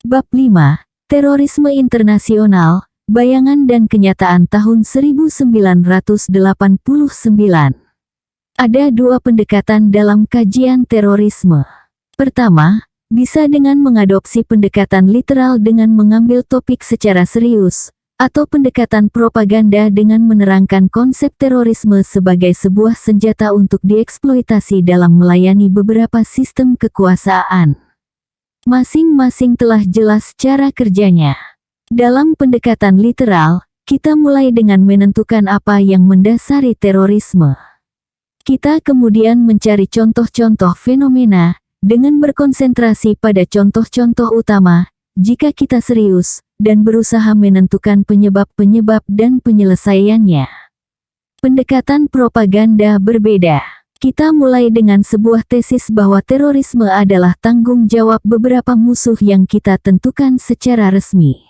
Bab 5, Terorisme Internasional, Bayangan dan Kenyataan tahun 1989. Ada dua pendekatan dalam kajian terorisme. Pertama, bisa dengan mengadopsi pendekatan literal dengan mengambil topik secara serius, atau pendekatan propaganda dengan menerangkan konsep terorisme sebagai sebuah senjata untuk dieksploitasi dalam melayani beberapa sistem kekuasaan. Masing-masing telah jelas cara kerjanya. Dalam pendekatan literal, kita mulai dengan menentukan apa yang mendasari terorisme. Kita kemudian mencari contoh-contoh fenomena, dengan berkonsentrasi pada contoh-contoh utama, jika kita serius, dan berusaha menentukan penyebab-penyebab dan penyelesaiannya. Pendekatan propaganda berbeda. Kita mulai dengan sebuah tesis bahwa terorisme adalah tanggung jawab beberapa musuh yang kita tentukan secara resmi.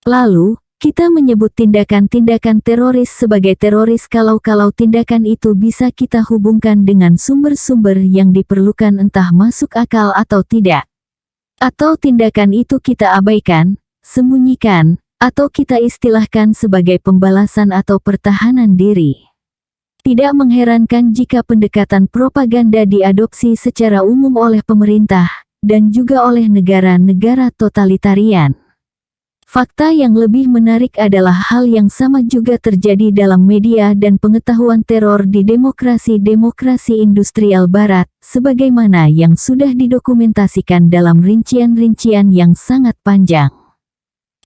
Lalu, kita menyebut tindakan-tindakan teroris sebagai teroris kalau tindakan itu bisa kita hubungkan dengan sumber-sumber yang diperlukan entah masuk akal atau tidak. Atau tindakan itu kita abaikan, sembunyikan, atau kita istilahkan sebagai pembalasan atau pertahanan diri. Tidak mengherankan jika pendekatan propaganda diadopsi secara umum oleh pemerintah, dan juga oleh negara-negara totalitarian. Fakta yang lebih menarik adalah hal yang sama juga terjadi dalam media dan pengetahuan teror di demokrasi-demokrasi industrial barat, sebagaimana yang sudah didokumentasikan dalam rincian-rincian yang sangat panjang.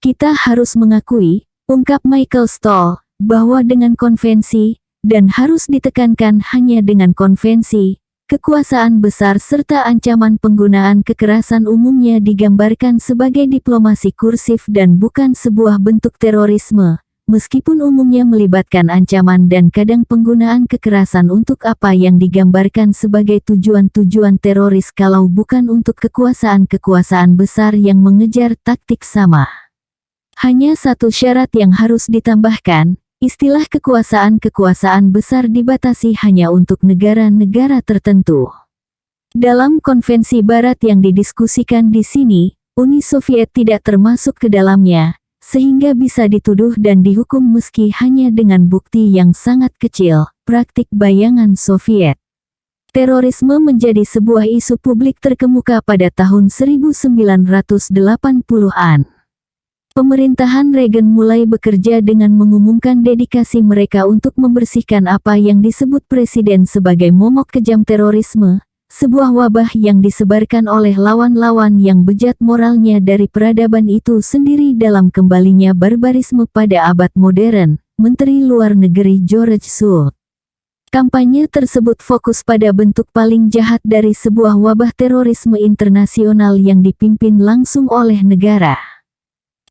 Kita harus mengakui, ungkap Michael Stoll, bahwa dengan konvensi, dan harus ditekankan hanya dengan konvensi, kekuasaan besar serta ancaman penggunaan kekerasan umumnya digambarkan sebagai diplomasi kursif dan bukan sebuah bentuk terorisme, meskipun umumnya melibatkan ancaman dan kadang penggunaan kekerasan untuk apa yang digambarkan sebagai tujuan-tujuan teroris kalau bukan untuk kekuasaan-kekuasaan besar yang mengejar taktik sama. Hanya satu syarat yang harus ditambahkan, istilah kekuasaan-kekuasaan besar dibatasi hanya untuk negara-negara tertentu. Dalam konvensi Barat yang didiskusikan di sini, Uni Soviet tidak termasuk ke dalamnya, sehingga bisa dituduh dan dihukum meski hanya dengan bukti yang sangat kecil, praktik bayangan Soviet. Terorisme menjadi sebuah isu publik terkemuka pada tahun 1980-an. Pemerintahan Reagan mulai bekerja dengan mengumumkan dedikasi mereka untuk membersihkan apa yang disebut Presiden sebagai momok kejam terorisme, sebuah wabah yang disebarkan oleh lawan-lawan yang bejat moralnya dari peradaban itu sendiri dalam kembalinya barbarisme pada abad modern, Menteri Luar Negeri George Shultz. Kampanye tersebut fokus pada bentuk paling jahat dari sebuah wabah terorisme internasional yang dipimpin langsung oleh negara.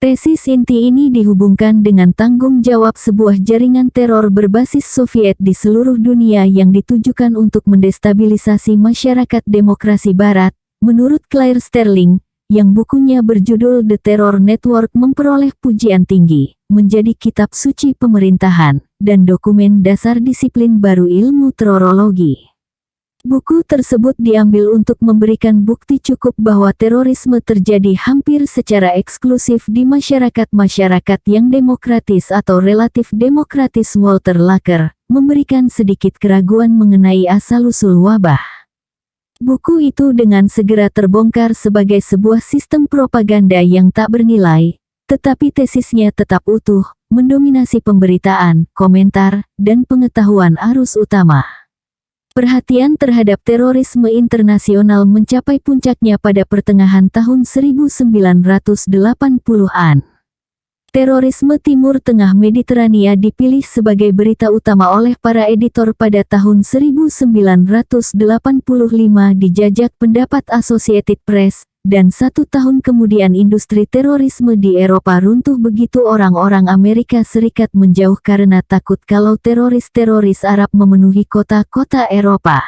Tesis inti ini dihubungkan dengan tanggung jawab sebuah jaringan teror berbasis Soviet di seluruh dunia yang ditujukan untuk mendestabilisasi masyarakat demokrasi Barat, menurut Claire Sterling, yang bukunya berjudul The Terror Network memperoleh pujian tinggi, menjadi kitab suci pemerintahan, dan dokumen dasar disiplin baru ilmu terorologi. Buku tersebut diambil untuk memberikan bukti cukup bahwa terorisme terjadi hampir secara eksklusif di masyarakat-masyarakat yang demokratis atau relatif demokratis. Walter Lacker memberikan sedikit keraguan mengenai asal-usul wabah. Buku itu dengan segera terbongkar sebagai sebuah sistem propaganda yang tak bernilai, tetapi tesisnya tetap utuh, mendominasi pemberitaan, komentar, dan pengetahuan arus utama. Perhatian terhadap terorisme internasional mencapai puncaknya pada pertengahan tahun 1980-an. Terorisme Timur Tengah Mediterania dipilih sebagai berita utama oleh para editor pada tahun 1985 di Jajak Pendapat Associated Press, dan 1 tahun kemudian industri terorisme di Eropa runtuh begitu orang-orang Amerika Serikat menjauh karena takut kalau teroris-teroris Arab memenuhi kota-kota Eropa.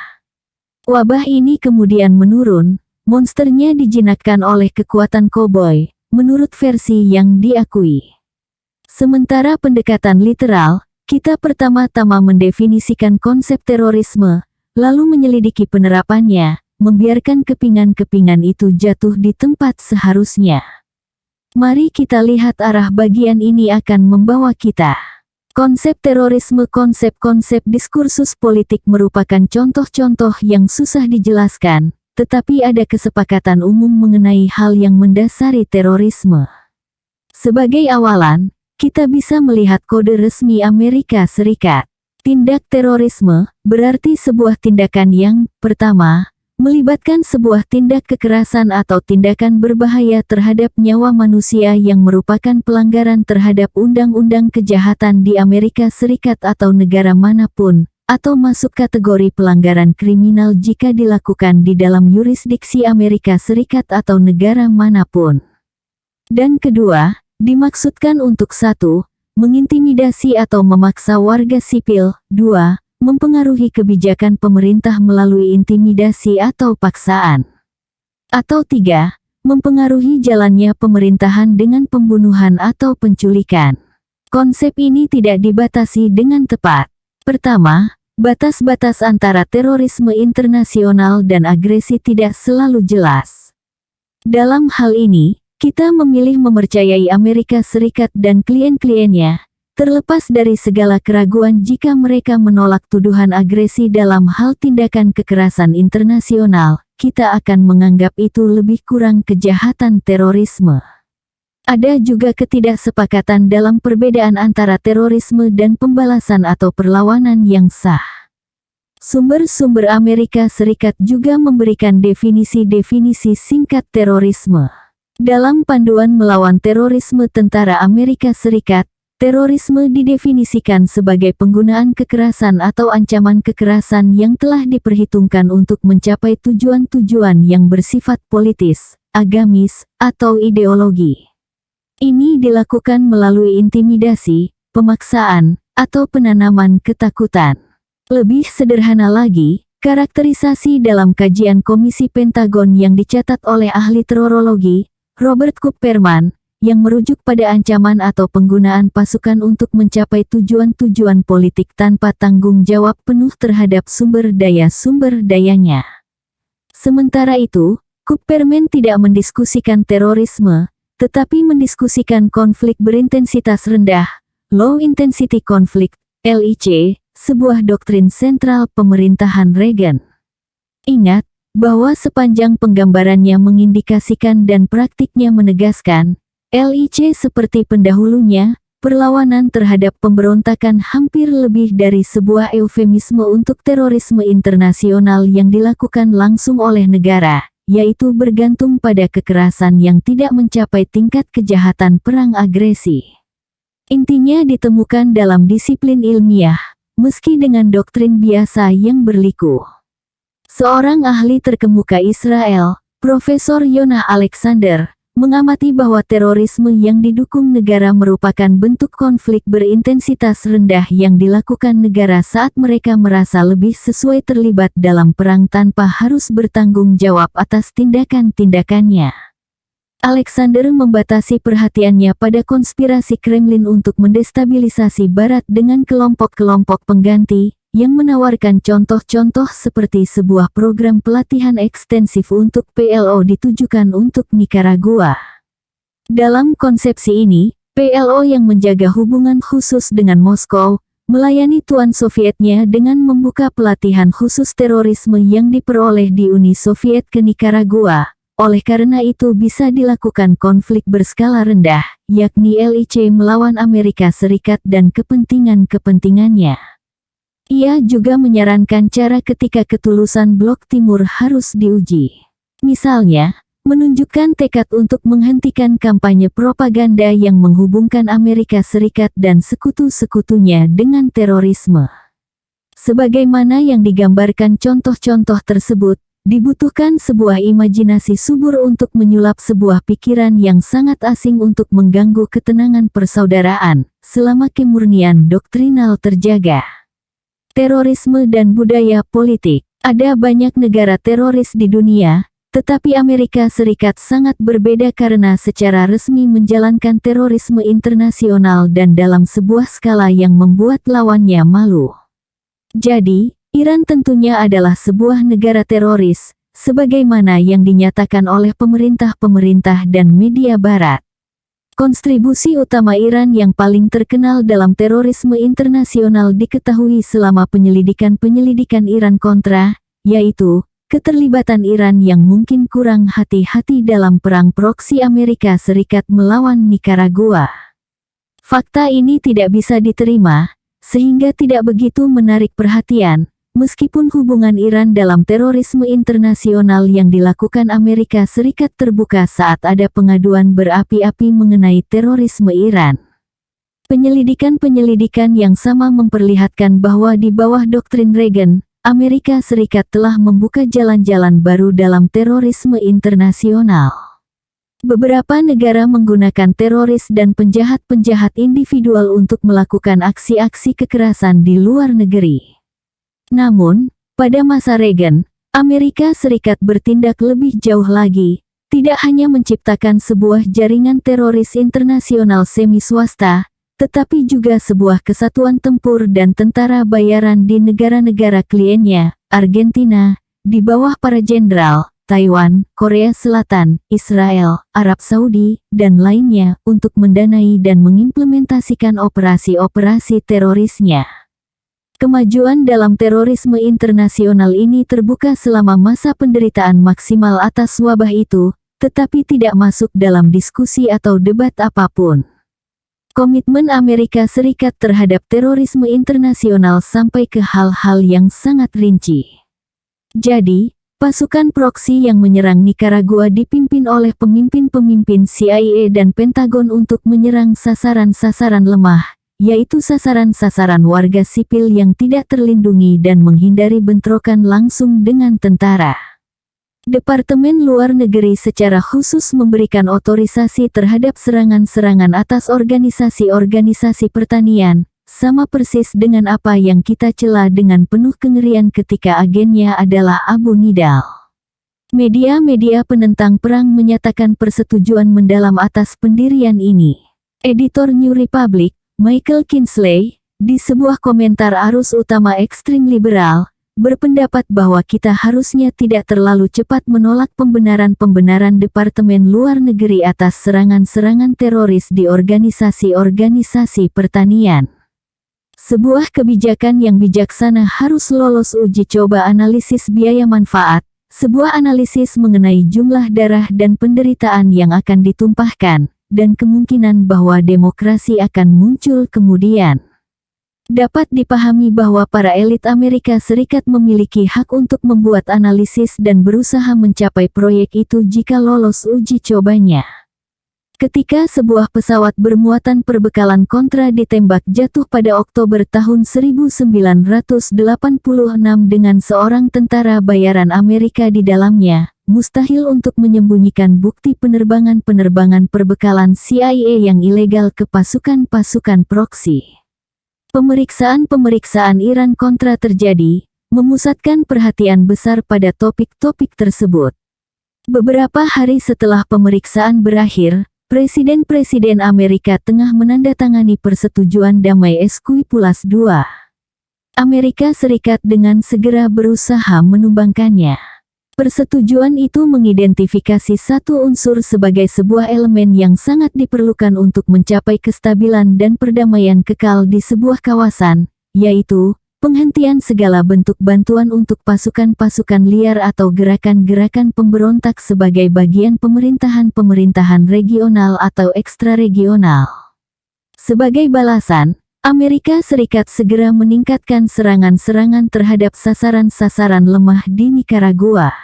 Wabah ini kemudian menurun, monsternya dijinakkan oleh kekuatan koboi, menurut versi yang diakui. Sementara pendekatan literal, kita pertama-tama mendefinisikan konsep terorisme, lalu menyelidiki penerapannya, membiarkan kepingan-kepingan itu jatuh di tempat seharusnya. Mari kita lihat arah bagian ini akan membawa kita. Konsep terorisme. Konsep-konsep diskursus politik merupakan contoh-contoh yang susah dijelaskan, tetapi ada kesepakatan umum mengenai hal yang mendasari terorisme. Sebagai awalan, kita bisa melihat kode resmi Amerika Serikat. Tindak terorisme berarti sebuah tindakan yang, pertama, melibatkan sebuah tindak kekerasan atau tindakan berbahaya terhadap nyawa manusia yang merupakan pelanggaran terhadap undang-undang kejahatan di Amerika Serikat atau negara manapun, atau masuk kategori pelanggaran kriminal jika dilakukan di dalam yurisdiksi Amerika Serikat atau negara manapun. Dan kedua, dimaksudkan untuk 1. Mengintimidasi atau memaksa warga sipil, 2. Mempengaruhi kebijakan pemerintah melalui intimidasi atau paksaan. Atau 3. Mempengaruhi jalannya pemerintahan dengan pembunuhan atau penculikan. Konsep ini tidak dibatasi dengan tepat. Pertama, batas-batas antara terorisme internasional dan agresi tidak selalu jelas. Dalam hal ini, kita memilih mempercayai Amerika Serikat dan klien-kliennya, terlepas dari segala keraguan jika mereka menolak tuduhan agresi dalam hal tindakan kekerasan internasional, kita akan menganggap itu lebih kurang kejahatan terorisme. Ada juga ketidaksepakatan dalam perbedaan antara terorisme dan pembalasan atau perlawanan yang sah. Sumber-sumber Amerika Serikat juga memberikan definisi-definisi singkat terorisme. Dalam Panduan Melawan Terorisme Tentara Amerika Serikat, terorisme didefinisikan sebagai penggunaan kekerasan atau ancaman kekerasan yang telah diperhitungkan untuk mencapai tujuan-tujuan yang bersifat politis, agamis, atau ideologi. Ini dilakukan melalui intimidasi, pemaksaan, atau penanaman ketakutan. Lebih sederhana lagi, karakterisasi dalam kajian Komisi Pentagon yang dicatat oleh ahli terorologi, Robert Kupperman, yang merujuk pada ancaman atau penggunaan pasukan untuk mencapai tujuan-tujuan politik tanpa tanggung jawab penuh terhadap sumber dayanya. Sementara itu, Kupperman tidak mendiskusikan terorisme, tetapi mendiskusikan konflik berintensitas rendah, Low Intensity Conflict, LIC, sebuah doktrin sentral pemerintahan Reagan. Ingat, bahwa sepanjang penggambarannya mengindikasikan dan praktiknya menegaskan, LIC seperti pendahulunya, perlawanan terhadap pemberontakan hampir lebih dari sebuah eufemisme untuk terorisme internasional yang dilakukan langsung oleh negara, yaitu bergantung pada kekerasan yang tidak mencapai tingkat kejahatan perang agresi. Intinya ditemukan dalam disiplin ilmiah, meski dengan doktrin biasa yang berliku. Seorang ahli terkemuka Israel, Profesor Yonah Alexander, mengamati bahwa terorisme yang didukung negara merupakan bentuk konflik berintensitas rendah yang dilakukan negara saat mereka merasa lebih sesuai terlibat dalam perang tanpa harus bertanggung jawab atas tindakan-tindakannya. Alexander membatasi perhatiannya pada konspirasi Kremlin untuk mendestabilisasi Barat dengan kelompok-kelompok pengganti, yang menawarkan contoh-contoh seperti sebuah program pelatihan ekstensif untuk PLO ditujukan untuk Nicaragua. Dalam konsepsi ini, PLO yang menjaga hubungan khusus dengan Moskow, melayani tuan Sovietnya dengan membuka pelatihan khusus terorisme yang diperoleh di Uni Soviet ke Nicaragua. Oleh karena itu bisa dilakukan konflik berskala rendah, yakni LIC melawan Amerika Serikat dan kepentingan-kepentingannya. Ia juga menyarankan cara ketika ketulusan Blok Timur harus diuji. Misalnya, menunjukkan tekad untuk menghentikan kampanye propaganda yang menghubungkan Amerika Serikat dan sekutu-sekutunya dengan terorisme. Sebagaimana yang digambarkan contoh-contoh tersebut, dibutuhkan sebuah imajinasi subur untuk menyulap sebuah pikiran yang sangat asing untuk mengganggu ketenangan persaudaraan, selama kemurnian doktrinal terjaga. Terorisme dan budaya politik. Ada banyak negara teroris di dunia, tetapi Amerika Serikat sangat berbeda karena secara resmi menjalankan terorisme internasional dan dalam sebuah skala yang membuat lawannya malu. Jadi, Iran tentunya adalah sebuah negara teroris, sebagaimana yang dinyatakan oleh pemerintah-pemerintah dan media Barat. Kontribusi utama Iran yang paling terkenal dalam terorisme internasional diketahui selama penyelidikan Iran-Contra, yaitu keterlibatan Iran yang mungkin kurang hati-hati dalam perang proksi Amerika Serikat melawan Nikaragua. Fakta ini tidak bisa diterima, sehingga tidak begitu menarik perhatian, meskipun hubungan Iran dalam terorisme internasional yang dilakukan Amerika Serikat terbuka saat ada pengaduan berapi-api mengenai terorisme Iran. Penyelidikan yang sama memperlihatkan bahwa di bawah doktrin Reagan, Amerika Serikat telah membuka jalan-jalan baru dalam terorisme internasional. Beberapa negara menggunakan teroris dan penjahat-penjahat individual untuk melakukan aksi-aksi kekerasan di luar negeri. Namun, pada masa Reagan, Amerika Serikat bertindak lebih jauh lagi, tidak hanya menciptakan sebuah jaringan teroris internasional semi-swasta, tetapi juga sebuah kesatuan tempur dan tentara bayaran di negara-negara kliennya, Argentina, di bawah para jenderal, Taiwan, Korea Selatan, Israel, Arab Saudi, dan lainnya, untuk mendanai dan mengimplementasikan operasi-operasi terorisnya. Kemajuan dalam terorisme internasional ini terbuka selama masa penderitaan maksimal atas wabah itu, tetapi tidak masuk dalam diskusi atau debat apapun. Komitmen Amerika Serikat terhadap terorisme internasional sampai ke hal-hal yang sangat rinci. Jadi, pasukan proksi yang menyerang Nikaragua dipimpin oleh pemimpin-pemimpin CIA dan Pentagon untuk menyerang sasaran-sasaran lemah, yaitu sasaran-sasaran warga sipil yang tidak terlindungi dan menghindari bentrokan langsung dengan tentara. Departemen Luar Negeri secara khusus memberikan otorisasi terhadap serangan-serangan atas organisasi-organisasi pertanian, sama persis dengan apa yang kita cela dengan penuh kengerian ketika agennya adalah Abu Nidal. Media-media penentang perang menyatakan persetujuan mendalam atas pendirian ini. Editor New Republic, Michael Kinsley, di sebuah komentar arus utama ekstrim liberal, berpendapat bahwa kita harusnya tidak terlalu cepat menolak pembenaran-pembenaran Departemen Luar Negeri atas serangan-serangan teroris di organisasi-organisasi pertanian. Sebuah kebijakan yang bijaksana harus lolos uji coba analisis biaya manfaat, sebuah analisis mengenai jumlah darah dan penderitaan yang akan ditumpahkan, dan kemungkinan bahwa demokrasi akan muncul kemudian. Dapat dipahami bahwa para elit Amerika Serikat memiliki hak untuk membuat analisis dan berusaha mencapai proyek itu jika lolos uji cobanya. Ketika sebuah pesawat bermuatan perbekalan kontra ditembak jatuh pada Oktober tahun 1986 dengan seorang tentara bayaran Amerika di dalamnya, mustahil untuk menyembunyikan bukti penerbangan-penerbangan perbekalan CIA yang ilegal ke pasukan-pasukan proksi. Pemeriksaan Iran-Contra terjadi, memusatkan perhatian besar pada topik-topik tersebut. Beberapa hari setelah pemeriksaan berakhir, Presiden Amerika Tengah menandatangani persetujuan damai Esquipulas II. Amerika Serikat dengan segera berusaha menumbangkannya. Persetujuan itu mengidentifikasi satu unsur sebagai sebuah elemen yang sangat diperlukan untuk mencapai kestabilan dan perdamaian kekal di sebuah kawasan, yaitu penghentian segala bentuk bantuan untuk pasukan-pasukan liar atau gerakan-gerakan pemberontak sebagai bagian pemerintahan-pemerintahan regional atau ekstraregional. Sebagai balasan, Amerika Serikat segera meningkatkan serangan-serangan terhadap sasaran-sasaran lemah di Nikaragua.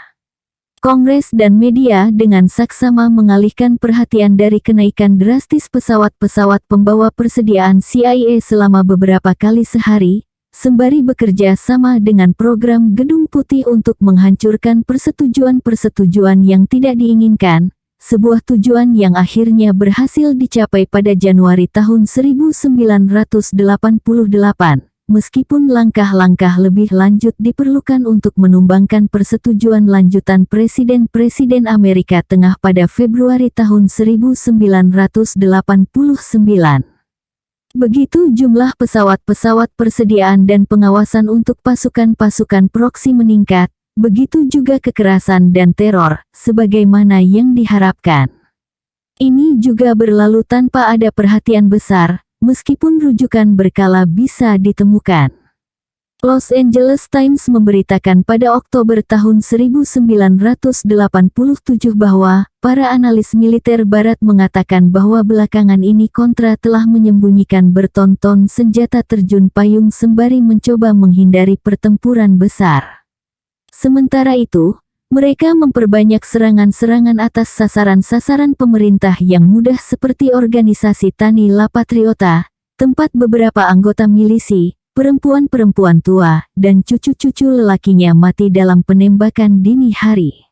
Kongres dan media dengan saksama mengalihkan perhatian dari kenaikan drastis pesawat-pesawat pembawa persediaan CIA selama beberapa kali sehari, sembari bekerja sama dengan program Gedung Putih untuk menghancurkan persetujuan-persetujuan yang tidak diinginkan, sebuah tujuan yang akhirnya berhasil dicapai pada Januari tahun 1988, meskipun langkah-langkah lebih lanjut diperlukan untuk menumbangkan persetujuan lanjutan Presiden-Presiden Amerika Tengah pada Februari tahun 1989. Begitu jumlah pesawat-pesawat persediaan dan pengawasan untuk pasukan-pasukan proksi meningkat, begitu juga kekerasan dan teror, sebagaimana yang diharapkan. Ini juga berlalu tanpa ada perhatian besar, meskipun rujukan berkala bisa ditemukan. Los Angeles Times memberitakan pada Oktober tahun 1987 bahwa para analis militer Barat mengatakan bahwa belakangan ini Contra telah menyembunyikan berton-ton senjata terjun payung sembari mencoba menghindari pertempuran besar. Sementara itu, mereka memperbanyak serangan-serangan atas sasaran-sasaran pemerintah yang mudah seperti organisasi Tani La Patriota, tempat beberapa anggota milisi, perempuan-perempuan tua, dan cucu-cucu lelakinya mati dalam penembakan dini hari.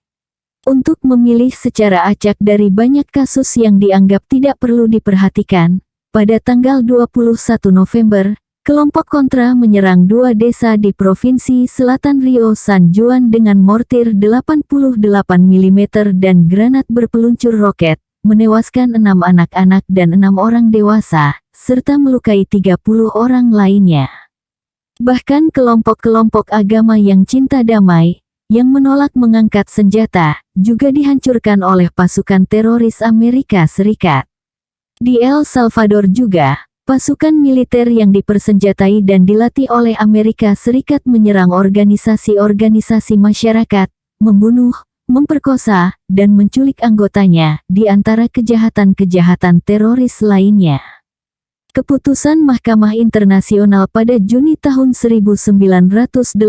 Untuk memilih secara acak dari banyak kasus yang dianggap tidak perlu diperhatikan, pada tanggal 21 November, kelompok Contra menyerang 2 desa di Provinsi Selatan Rio San Juan dengan mortir 88 mm dan granat berpeluncur roket, menewaskan 6 anak-anak dan 6 orang dewasa, serta melukai 30 orang lainnya. Bahkan kelompok-kelompok agama yang cinta damai, yang menolak mengangkat senjata, juga dihancurkan oleh pasukan teroris Amerika Serikat. Di El Salvador juga, pasukan militer yang dipersenjatai dan dilatih oleh Amerika Serikat menyerang organisasi-organisasi masyarakat, membunuh, memperkosa, dan menculik anggotanya, di antara kejahatan-kejahatan teroris lainnya. Keputusan Mahkamah Internasional pada Juni tahun 1986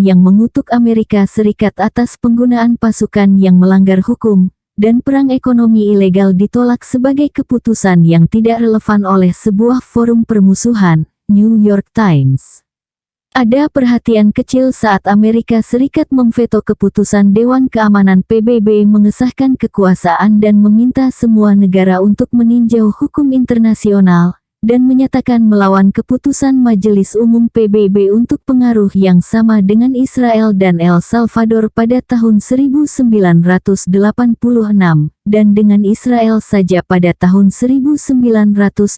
yang mengutuk Amerika Serikat atas penggunaan pasukan yang melanggar hukum, dan perang ekonomi ilegal ditolak sebagai keputusan yang tidak relevan oleh sebuah forum permusuhan, New York Times. Ada perhatian kecil saat Amerika Serikat memveto keputusan Dewan Keamanan PBB mengesahkan kekuasaan dan meminta semua negara untuk meninjau hukum internasional, dan menyatakan melawan keputusan Majelis Umum PBB untuk pengaruh yang sama dengan Israel dan El Salvador pada tahun 1986, dan dengan Israel saja pada tahun 1987.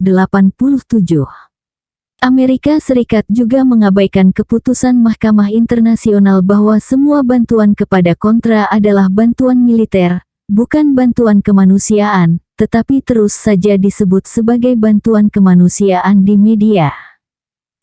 Amerika Serikat juga mengabaikan keputusan Mahkamah Internasional bahwa semua bantuan kepada Contra adalah bantuan militer, bukan bantuan kemanusiaan, tetapi terus saja disebut sebagai bantuan kemanusiaan di media.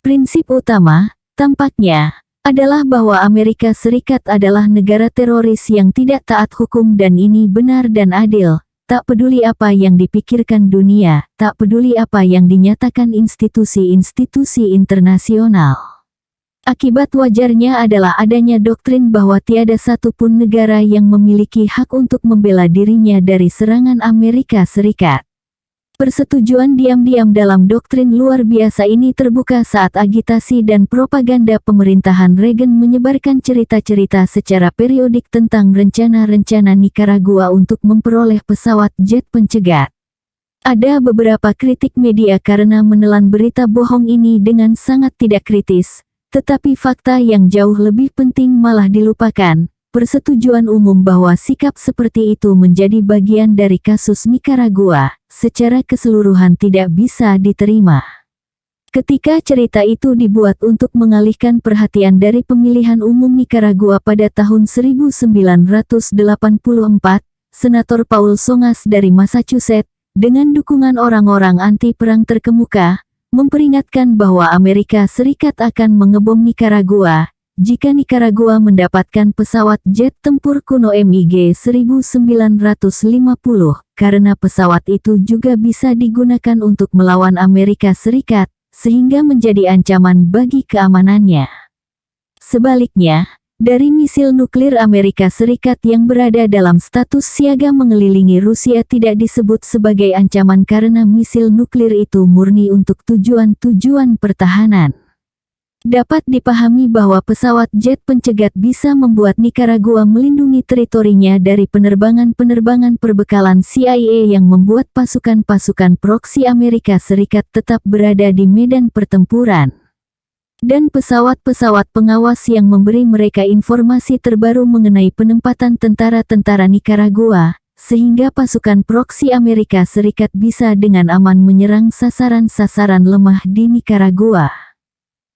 Prinsip utama, tampaknya, adalah bahwa Amerika Serikat adalah negara teroris yang tidak taat hukum dan ini benar dan adil. Tak peduli apa yang dipikirkan dunia, tak peduli apa yang dinyatakan institusi-institusi internasional. Akibat wajarnya adalah adanya doktrin bahwa tiada satupun negara yang memiliki hak untuk membela dirinya dari serangan Amerika Serikat. Persetujuan diam-diam dalam doktrin luar biasa ini terbuka saat agitasi dan propaganda pemerintahan Reagan menyebarkan cerita-cerita secara periodik tentang rencana-rencana Nicaragua untuk memperoleh pesawat jet pencegat. Ada beberapa kritik media karena menelan berita bohong ini dengan sangat tidak kritis, tetapi fakta yang jauh lebih penting malah dilupakan. Persetujuan umum bahwa sikap seperti itu menjadi bagian dari kasus Nicaragua, secara keseluruhan tidak bisa diterima. Ketika cerita itu dibuat untuk mengalihkan perhatian dari pemilihan umum Nicaragua pada tahun 1984, Senator Paul Songas dari Massachusetts, dengan dukungan orang-orang anti-perang terkemuka, memperingatkan bahwa Amerika Serikat akan mengebom Nicaragua, jika Nicaragua mendapatkan pesawat jet tempur kuno MiG-1950, karena pesawat itu juga bisa digunakan untuk melawan Amerika Serikat, sehingga menjadi ancaman bagi keamanannya. Sebaliknya, dari misil nuklir Amerika Serikat yang berada dalam status siaga mengelilingi Rusia tidak disebut sebagai ancaman karena misil nuklir itu murni untuk tujuan-tujuan pertahanan. Dapat dipahami bahwa pesawat jet pencegat bisa membuat Nicaragua melindungi teritorinya dari penerbangan-penerbangan perbekalan CIA yang membuat pasukan-pasukan proksi Amerika Serikat tetap berada di medan pertempuran. Dan pesawat-pesawat pengawas yang memberi mereka informasi terbaru mengenai penempatan tentara-tentara Nicaragua, sehingga pasukan proksi Amerika Serikat bisa dengan aman menyerang sasaran-sasaran lemah di Nicaragua.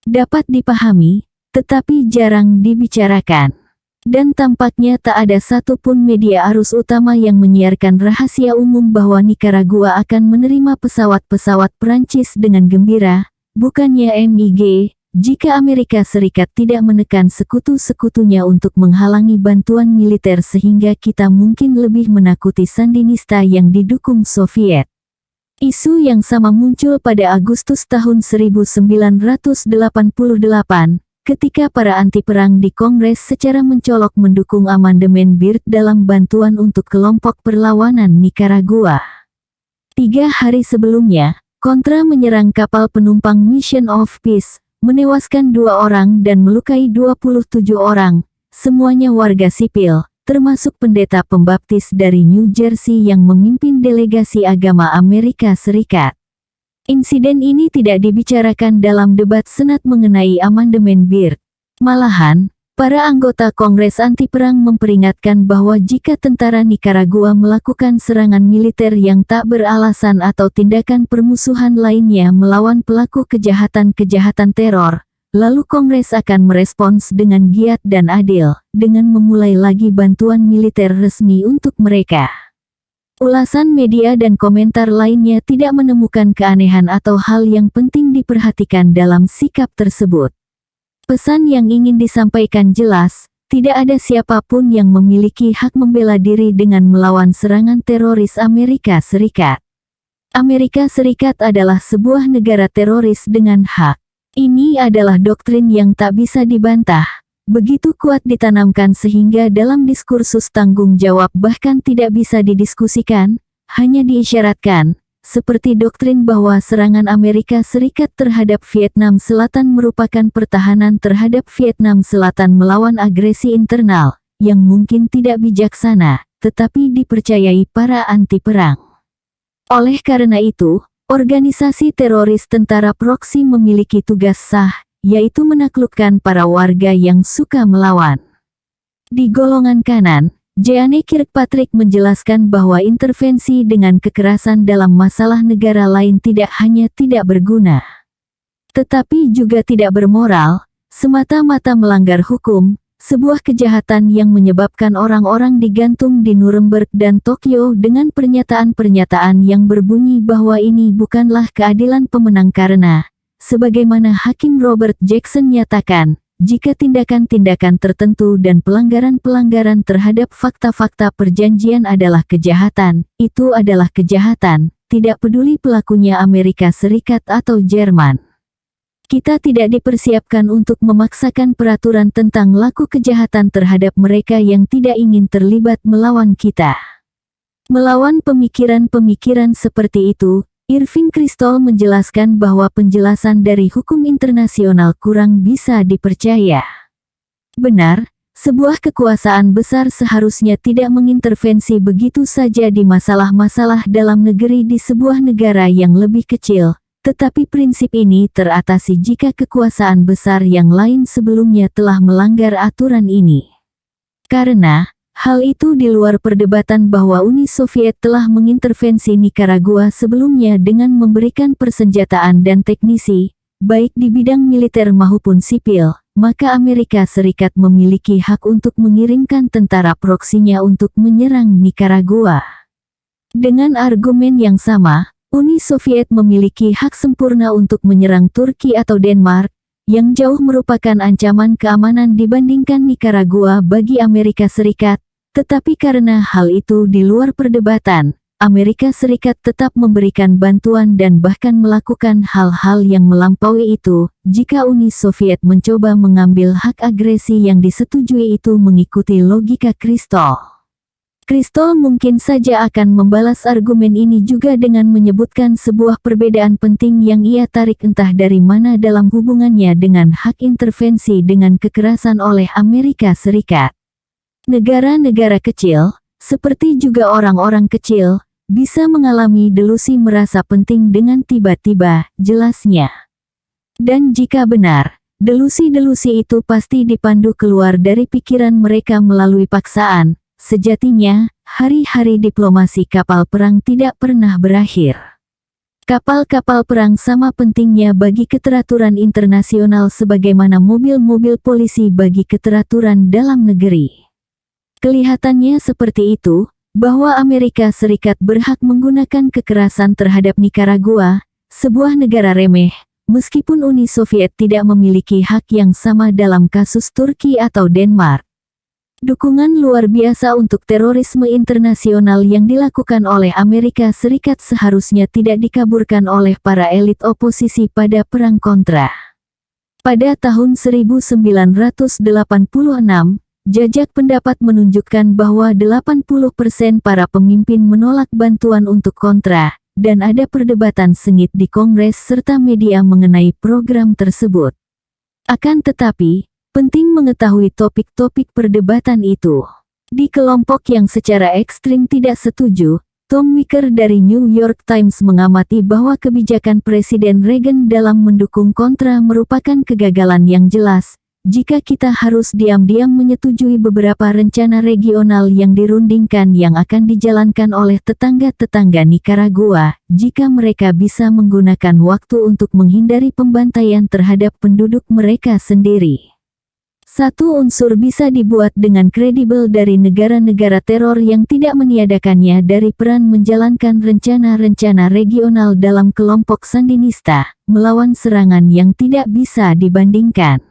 Dapat dipahami, tetapi jarang dibicarakan. Dan tampaknya tak ada satupun media arus utama yang menyiarkan rahasia umum bahwa Nikaragua akan menerima pesawat-pesawat Prancis dengan gembira, bukannya MIG, jika Amerika Serikat tidak menekan sekutu-sekutunya untuk menghalangi bantuan militer sehingga kita mungkin lebih menakuti Sandinista yang didukung Soviet. Isu yang sama muncul pada Agustus tahun 1988, ketika para anti-perang di Kongres secara mencolok mendukung amandemen Byrd dalam bantuan untuk kelompok perlawanan Nikaragua. 3 hari sebelumnya, Kontra menyerang kapal penumpang Mission of Peace, menewaskan 2 orang dan melukai 27 orang, semuanya warga sipil, termasuk pendeta pembaptis dari New Jersey yang memimpin delegasi agama Amerika Serikat. Insiden ini tidak dibicarakan dalam debat Senat mengenai amandemen Byrd. Malahan, para anggota Kongres anti-perang memperingatkan bahwa jika tentara Nikaragua melakukan serangan militer yang tak beralasan atau tindakan permusuhan lainnya melawan pelaku kejahatan-kejahatan teror, lalu Kongres akan merespons dengan giat dan adil, dengan memulai lagi bantuan militer resmi untuk mereka. Ulasan media dan komentar lainnya tidak menemukan keanehan atau hal yang penting diperhatikan dalam sikap tersebut. Pesan yang ingin disampaikan jelas, tidak ada siapapun yang memiliki hak membela diri dengan melawan serangan teroris Amerika Serikat. Amerika Serikat adalah sebuah negara teroris dengan hak. Ini adalah doktrin yang tak bisa dibantah. Begitu kuat ditanamkan sehingga dalam diskursus tanggung jawab bahkan tidak bisa didiskusikan, hanya diisyaratkan, seperti doktrin bahwa serangan Amerika Serikat terhadap Vietnam Selatan merupakan pertahanan terhadap Vietnam Selatan melawan agresi internal, yang mungkin tidak bijaksana, tetapi dipercayai para anti-perang. Oleh karena itu, organisasi teroris tentara proksi memiliki tugas sah, yaitu menaklukkan para warga yang suka melawan. Di golongan kanan, Jeane Kirkpatrick menjelaskan bahwa intervensi dengan kekerasan dalam masalah negara lain tidak hanya tidak berguna, tetapi juga tidak bermoral, semata-mata melanggar hukum, sebuah kejahatan yang menyebabkan orang-orang digantung di Nuremberg dan Tokyo dengan pernyataan-pernyataan yang berbunyi bahwa ini bukanlah keadilan pemenang karena, sebagaimana Hakim Robert Jackson nyatakan, jika tindakan-tindakan tertentu dan pelanggaran-pelanggaran terhadap fakta-fakta perjanjian adalah kejahatan, itu adalah kejahatan, tidak peduli pelakunya Amerika Serikat atau Jerman. Kita tidak dipersiapkan untuk memaksakan peraturan tentang laku kejahatan terhadap mereka yang tidak ingin terlibat melawan kita. Melawan pemikiran-pemikiran seperti itu, Irving Kristol menjelaskan bahwa penjelasan dari hukum internasional kurang bisa dipercaya. Benar, sebuah kekuasaan besar seharusnya tidak mengintervensi begitu saja di masalah-masalah dalam negeri di sebuah negara yang lebih kecil, tetapi prinsip ini teratasi jika kekuasaan besar yang lain sebelumnya telah melanggar aturan ini. Karena hal itu di luar perdebatan bahwa Uni Soviet telah mengintervensi Nikaragua sebelumnya dengan memberikan persenjataan dan teknisi, baik di bidang militer maupun sipil, maka Amerika Serikat memiliki hak untuk mengirimkan tentara proksinya untuk menyerang Nikaragua. Dengan argumen yang sama, Uni Soviet memiliki hak sempurna untuk menyerang Turki atau Denmark, yang jauh merupakan ancaman keamanan dibandingkan Nikaragua bagi Amerika Serikat, tetapi karena hal itu di luar perdebatan, Amerika Serikat tetap memberikan bantuan dan bahkan melakukan hal-hal yang melampaui itu, jika Uni Soviet mencoba mengambil hak agresi yang disetujui itu mengikuti logika Kristol. Kristol mungkin saja akan membalas argumen ini juga dengan menyebutkan sebuah perbedaan penting yang ia tarik entah dari mana dalam hubungannya dengan hak intervensi dengan kekerasan oleh Amerika Serikat. Negara-negara kecil, seperti juga orang-orang kecil, bisa mengalami delusi merasa penting dengan tiba-tiba, jelasnya. Dan jika benar, delusi-delusi itu pasti dipandu keluar dari pikiran mereka melalui paksaan. Sejatinya, hari-hari diplomasi kapal perang tidak pernah berakhir. Kapal-kapal perang sama pentingnya bagi keteraturan internasional sebagaimana mobil-mobil polisi bagi keteraturan dalam negeri. Kelihatannya seperti itu, bahwa Amerika Serikat berhak menggunakan kekerasan terhadap Nikaragua, sebuah negara remeh, meskipun Uni Soviet tidak memiliki hak yang sama dalam kasus Turki atau Denmark. Dukungan luar biasa untuk terorisme internasional yang dilakukan oleh Amerika Serikat seharusnya tidak dikaburkan oleh para elit oposisi pada Perang Kontra. Pada tahun 1986, jajak pendapat menunjukkan bahwa 80% para pemimpin menolak bantuan untuk Kontra, dan ada perdebatan sengit di Kongres serta media mengenai program tersebut. Akan tetapi, penting mengetahui topik-topik perdebatan itu. Di kelompok yang secara ekstrim tidak setuju, Tom Wicker dari New York Times mengamati bahwa kebijakan Presiden Reagan dalam mendukung Kontra merupakan kegagalan yang jelas, jika kita harus diam-diam menyetujui beberapa rencana regional yang dirundingkan yang akan dijalankan oleh tetangga-tetangga Nikaragua, jika mereka bisa menggunakan waktu untuk menghindari pembantaian terhadap penduduk mereka sendiri. Satu unsur bisa dibuat dengan kredibel dari negara-negara teror yang tidak meniadakannya dari peran menjalankan rencana-rencana regional dalam kelompok Sandinista, melawan serangan yang tidak bisa dibandingkan.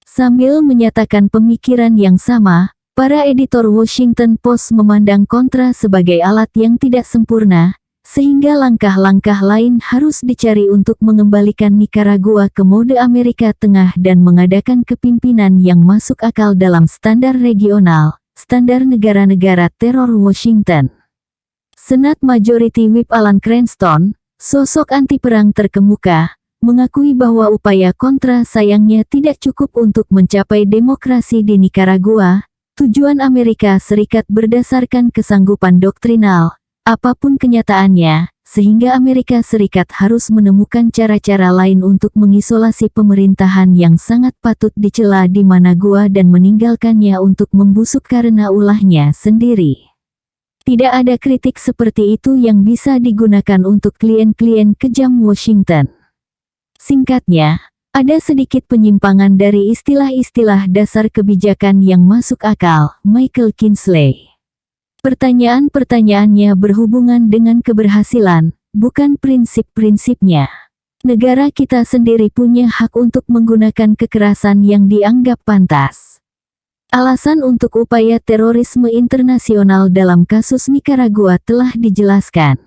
Sambil menyatakan pemikiran yang sama, para editor Washington Post memandang Kontra sebagai alat yang tidak sempurna, sehingga langkah-langkah lain harus dicari untuk mengembalikan Nikaragua ke mode Amerika Tengah dan mengadakan kepimpinan yang masuk akal dalam standar regional, standar negara-negara teror Washington. Senat Majority Whip Alan Cranston, sosok anti-perang terkemuka, mengakui bahwa upaya Kontra sayangnya tidak cukup untuk mencapai demokrasi di Nikaragua, tujuan Amerika Serikat berdasarkan kesanggupan doktrinal, apapun kenyataannya, sehingga Amerika Serikat harus menemukan cara-cara lain untuk mengisolasi pemerintahan yang sangat patut dicela di Managua dan meninggalkannya untuk membusuk karena ulahnya sendiri. Tidak ada kritik seperti itu yang bisa digunakan untuk klien-klien kejam Washington. Singkatnya, ada sedikit penyimpangan dari istilah-istilah dasar kebijakan yang masuk akal, Michael Kinsley. Pertanyaan-pertanyaannya berhubungan dengan keberhasilan, bukan prinsip-prinsipnya. Negara kita sendiri punya hak untuk menggunakan kekerasan yang dianggap pantas. Alasan untuk upaya terorisme internasional dalam kasus Nikaragua telah dijelaskan.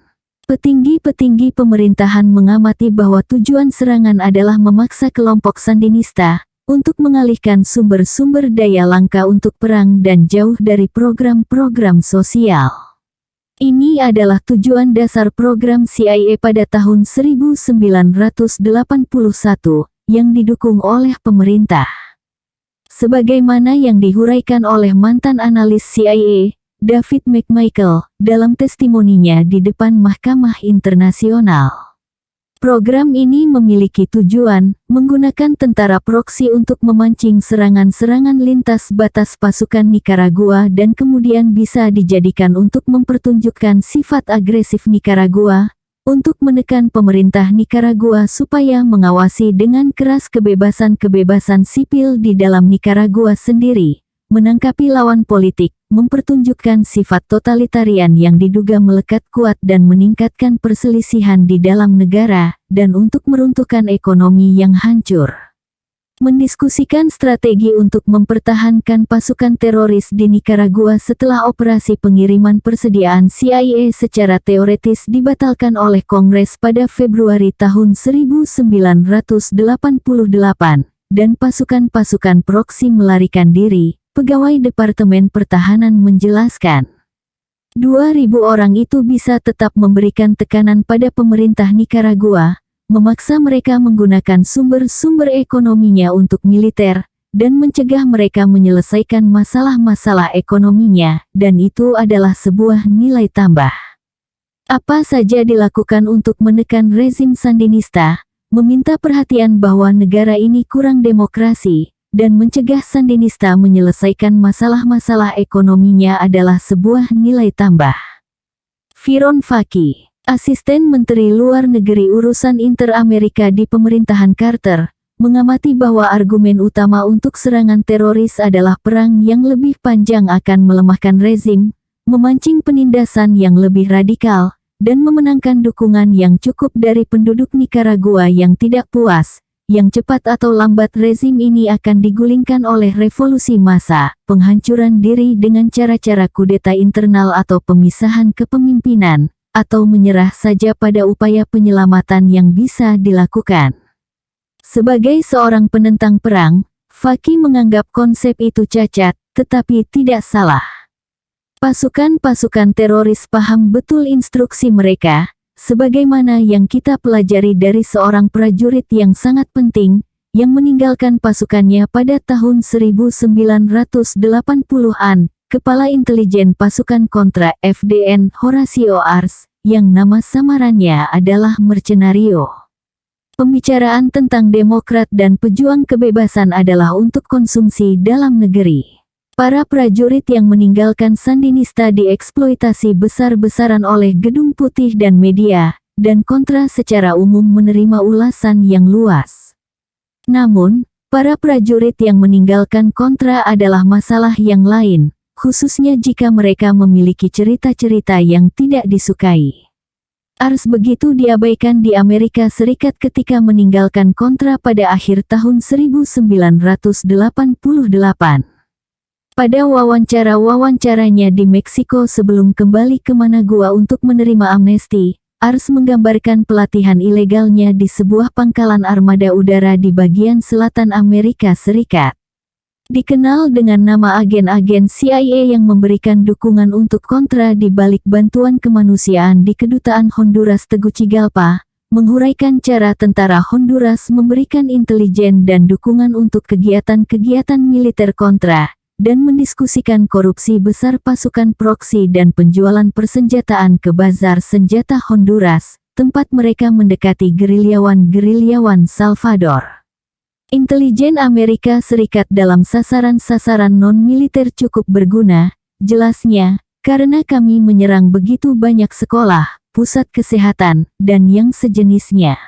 Petinggi-petinggi pemerintahan mengamati bahwa tujuan serangan adalah memaksa kelompok Sandinista untuk mengalihkan sumber-sumber daya langka untuk perang dan jauh dari program-program sosial. Ini adalah tujuan dasar program CIA pada tahun 1981, yang didukung oleh pemerintah. Sebagaimana yang dihuraikan oleh mantan analis CIA, David McMichael, dalam testimoninya di depan Mahkamah Internasional. Program ini memiliki tujuan, menggunakan tentara proksi untuk memancing serangan-serangan lintas batas pasukan Nikaragua dan kemudian bisa dijadikan untuk mempertunjukkan sifat agresif Nikaragua, untuk menekan pemerintah Nikaragua supaya mengawasi dengan keras kebebasan-kebebasan sipil di dalam Nikaragua sendiri, menangkapi lawan politik, mempertunjukkan sifat totalitarian yang diduga melekat kuat dan meningkatkan perselisihan di dalam negara, dan untuk meruntuhkan ekonomi yang hancur. Mendiskusikan strategi untuk mempertahankan pasukan teroris di Nikaragua setelah operasi pengiriman persediaan CIA secara teoretis dibatalkan oleh Kongres pada Februari tahun 1988, dan pasukan-pasukan proksi melarikan diri. Pegawai Departemen Pertahanan menjelaskan, 2.000 orang itu bisa tetap memberikan tekanan pada pemerintah Nikaragua, memaksa mereka menggunakan sumber-sumber ekonominya untuk militer, dan mencegah mereka menyelesaikan masalah-masalah ekonominya, dan itu adalah sebuah nilai tambah. Apa saja dilakukan untuk menekan rezim Sandinista, meminta perhatian bahwa negara ini kurang demokrasi, dan mencegah Sandinista menyelesaikan masalah-masalah ekonominya adalah sebuah nilai tambah. Viron Faki, Asisten Menteri Luar Negeri Urusan Inter-Amerika di pemerintahan Carter, mengamati bahwa argumen utama untuk serangan teroris adalah perang yang lebih panjang akan melemahkan rezim, memancing penindasan yang lebih radikal, dan memenangkan dukungan yang cukup dari penduduk Nikaragua yang tidak puas. Yang cepat atau lambat rezim ini akan digulingkan oleh revolusi massa, penghancuran diri dengan cara-cara kudeta internal atau pemisahan kepemimpinan, atau menyerah saja pada upaya penyelamatan yang bisa dilakukan. Sebagai seorang penentang perang, Faki menganggap konsep itu cacat, tetapi tidak salah. Pasukan-pasukan teroris paham betul instruksi mereka, sebagaimana yang kita pelajari dari seorang prajurit yang sangat penting, yang meninggalkan pasukannya pada tahun 1980-an, Kepala Intelijen Pasukan Kontra FDN Horacio Ars, yang nama samarannya adalah Mercenario. Pembicaraan tentang demokrat dan pejuang kebebasan adalah untuk konsumsi dalam negeri. Para prajurit yang meninggalkan Sandinista dieksploitasi besar-besaran oleh Gedung Putih dan media, dan kontra secara umum menerima ulasan yang luas. Namun, para prajurit yang meninggalkan kontra adalah masalah yang lain, khususnya jika mereka memiliki cerita-cerita yang tidak disukai. Ars begitu diabaikan di Amerika Serikat ketika meninggalkan kontra pada akhir tahun 1988. Pada wawancara-wawancaranya di Meksiko sebelum kembali ke Managua untuk menerima amnesti, Ars menggambarkan pelatihan ilegalnya di sebuah pangkalan armada udara di bagian selatan Amerika Serikat. Dikenal dengan nama agen-agen CIA yang memberikan dukungan untuk kontra di balik bantuan kemanusiaan di Kedutaan Honduras Tegucigalpa, menghuraikan cara tentara Honduras memberikan intelijen dan dukungan untuk kegiatan-kegiatan militer kontra, dan mendiskusikan korupsi besar pasukan proksi dan penjualan persenjataan ke bazar senjata Honduras, tempat mereka mendekati gerilyawan Salvador. Intelijen Amerika Serikat dalam sasaran-sasaran non-militer cukup berguna, jelasnya, karena kami menyerang begitu banyak sekolah, pusat kesehatan, dan yang sejenisnya.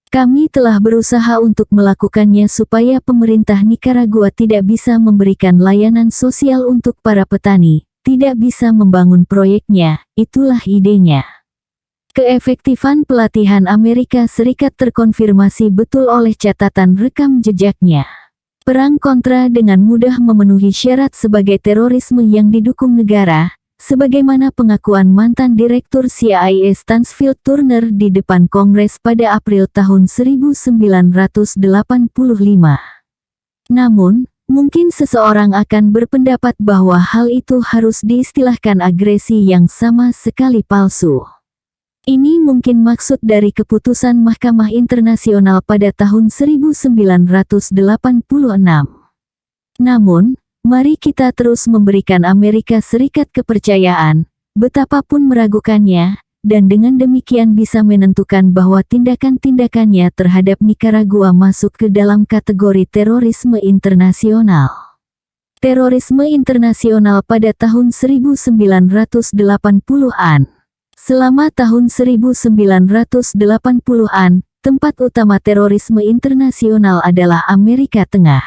Kami telah berusaha untuk melakukannya supaya pemerintah Nikaragua tidak bisa memberikan layanan sosial untuk para petani, tidak bisa membangun proyeknya, itulah idenya. Keefektifan pelatihan Amerika Serikat terkonfirmasi betul oleh catatan rekam jejaknya. Perang kontra dengan mudah memenuhi syarat sebagai terorisme yang didukung negara, sebagaimana pengakuan mantan Direktur CIA Stansfield Turner di depan Kongres pada April tahun 1985. Namun, mungkin seseorang akan berpendapat bahwa hal itu harus diistilahkan agresi yang sama sekali palsu. Ini mungkin maksud dari keputusan Mahkamah Internasional pada tahun 1986. Namun, mari kita terus memberikan Amerika Serikat kepercayaan, betapapun meragukannya, dan dengan demikian bisa menentukan bahwa tindakan-tindakannya terhadap Nikaragua masuk ke dalam kategori terorisme internasional. Terorisme internasional pada tahun 1980-an. Selama tahun 1980-an, tempat utama terorisme internasional adalah Amerika Tengah.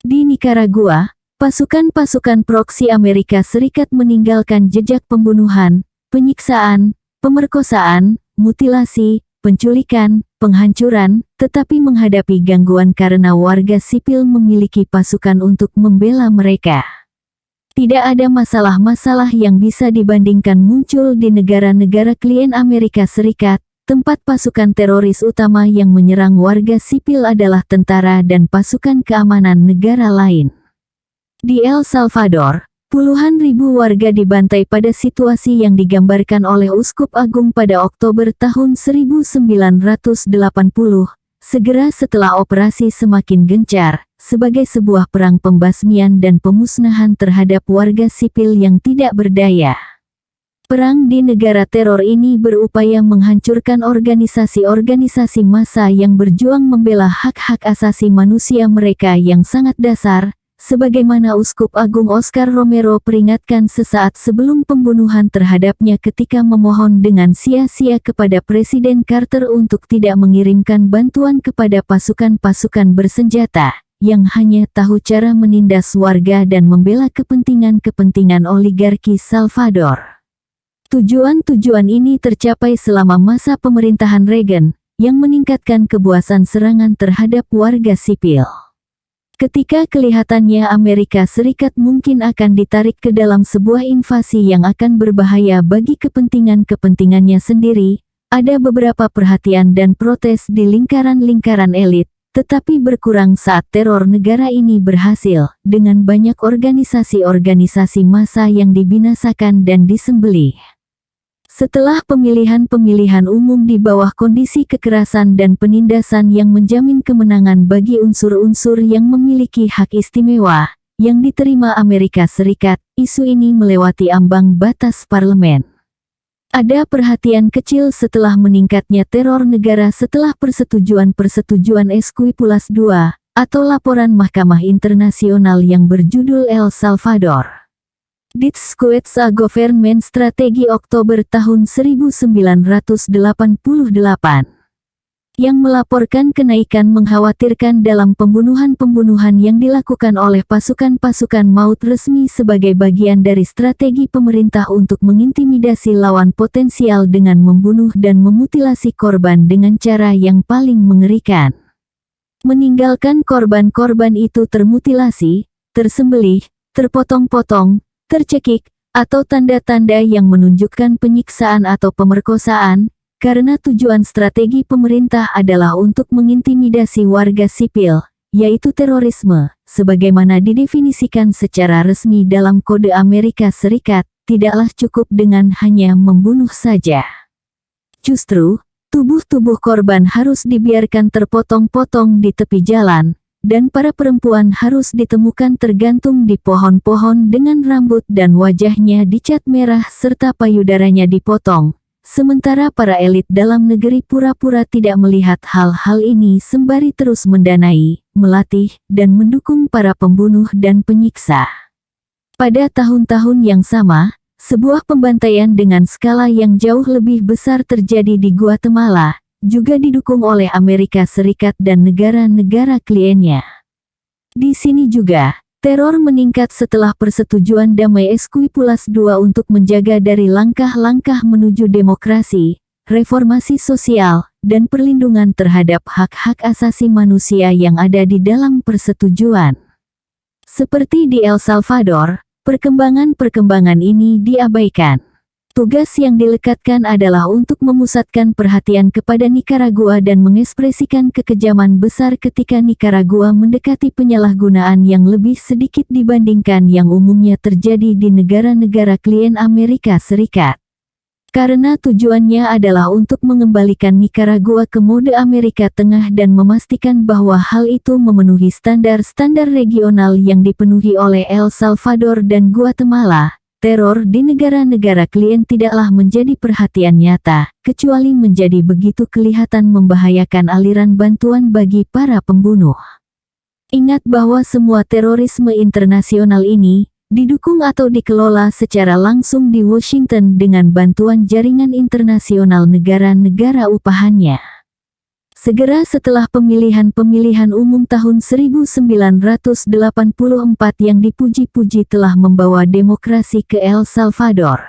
Di Nikaragua, pasukan-pasukan proksi Amerika Serikat meninggalkan jejak pembunuhan, penyiksaan, pemerkosaan, mutilasi, penculikan, penghancuran, tetapi menghadapi gangguan karena warga sipil memiliki pasukan untuk membela mereka. Tidak ada masalah-masalah yang bisa dibandingkan muncul di negara-negara klien Amerika Serikat, tempat pasukan teroris utama yang menyerang warga sipil adalah tentara dan pasukan keamanan negara lain. Di El Salvador, puluhan ribu warga dibantai pada situasi yang digambarkan oleh Uskup Agung pada Oktober tahun 1980, segera setelah operasi semakin gencar, sebagai sebuah perang pembasmian dan pemusnahan terhadap warga sipil yang tidak berdaya. Perang di negara teror ini berupaya menghancurkan organisasi-organisasi massa yang berjuang membela hak-hak asasi manusia mereka yang sangat dasar, sebagaimana Uskup Agung Oscar Romero peringatkan sesaat sebelum pembunuhan terhadapnya ketika memohon dengan sia-sia kepada Presiden Carter untuk tidak mengirimkan bantuan kepada pasukan-pasukan bersenjata, yang hanya tahu cara menindas warga dan membela kepentingan-kepentingan oligarki Salvador. Tujuan-tujuan ini tercapai selama masa pemerintahan Reagan, yang meningkatkan kepuasan serangan terhadap warga sipil. Ketika kelihatannya Amerika Serikat mungkin akan ditarik ke dalam sebuah invasi yang akan berbahaya bagi kepentingan-kepentingannya sendiri, ada beberapa perhatian dan protes di lingkaran-lingkaran elit, tetapi berkurang saat teror negara ini berhasil, dengan banyak organisasi-organisasi massa yang dibinasakan dan disembelih. Setelah pemilihan-pemilihan umum di bawah kondisi kekerasan dan penindasan yang menjamin kemenangan bagi unsur-unsur yang memiliki hak istimewa, yang diterima Amerika Serikat, isu ini melewati ambang batas parlemen. Ada perhatian kecil setelah meningkatnya teror negara setelah persetujuan Esquipulas II, atau laporan Mahkamah Internasional yang berjudul El Salvador. Discuets a Government Strategy Oktober tahun 1988, yang melaporkan kenaikan mengkhawatirkan dalam pembunuhan-pembunuhan yang dilakukan oleh pasukan-pasukan maut resmi sebagai bagian dari strategi pemerintah untuk mengintimidasi lawan potensial dengan membunuh dan memutilasi korban dengan cara yang paling mengerikan. Meninggalkan korban-korban itu termutilasi, tersembelih, terpotong-potong, tercekik, atau tanda-tanda yang menunjukkan penyiksaan atau pemerkosaan, karena tujuan strategi pemerintah adalah untuk mengintimidasi warga sipil, yaitu terorisme, sebagaimana didefinisikan secara resmi dalam Kode Amerika Serikat, tidaklah cukup dengan hanya membunuh saja. Justru, tubuh-tubuh korban harus dibiarkan terpotong-potong di tepi jalan, dan para perempuan harus ditemukan tergantung di pohon-pohon dengan rambut dan wajahnya dicat merah serta payudaranya dipotong, sementara para elit dalam negeri pura-pura tidak melihat hal-hal ini sembari terus mendanai, melatih, dan mendukung para pembunuh dan penyiksa. Pada tahun-tahun yang sama, sebuah pembantaian dengan skala yang jauh lebih besar terjadi di Guatemala, juga didukung oleh Amerika Serikat dan negara-negara kliennya. Di sini juga, teror meningkat setelah persetujuan damai Esquipulas II untuk menjaga dari langkah-langkah menuju demokrasi, reformasi sosial, dan perlindungan terhadap hak-hak asasi manusia yang ada di dalam persetujuan. Seperti di El Salvador, perkembangan-perkembangan ini diabaikan. Tugas yang dilekatkan adalah untuk memusatkan perhatian kepada Nicaragua dan mengekspresikan kekejaman besar ketika Nicaragua mendekati penyalahgunaan yang lebih sedikit dibandingkan yang umumnya terjadi di negara-negara klien Amerika Serikat. Karena tujuannya adalah untuk mengembalikan Nicaragua ke mode Amerika Tengah dan memastikan bahwa hal itu memenuhi standar-standar regional yang dipenuhi oleh El Salvador dan Guatemala. Teror di negara-negara klien tidaklah menjadi perhatian nyata, kecuali menjadi begitu kelihatan membahayakan aliran bantuan bagi para pembunuh. Ingat bahwa semua terorisme internasional ini, didukung atau dikelola secara langsung di Washington dengan bantuan jaringan internasional negara-negara upahannya. Segera setelah pemilihan-pemilihan umum tahun 1984 yang dipuji-puji telah membawa demokrasi ke El Salvador.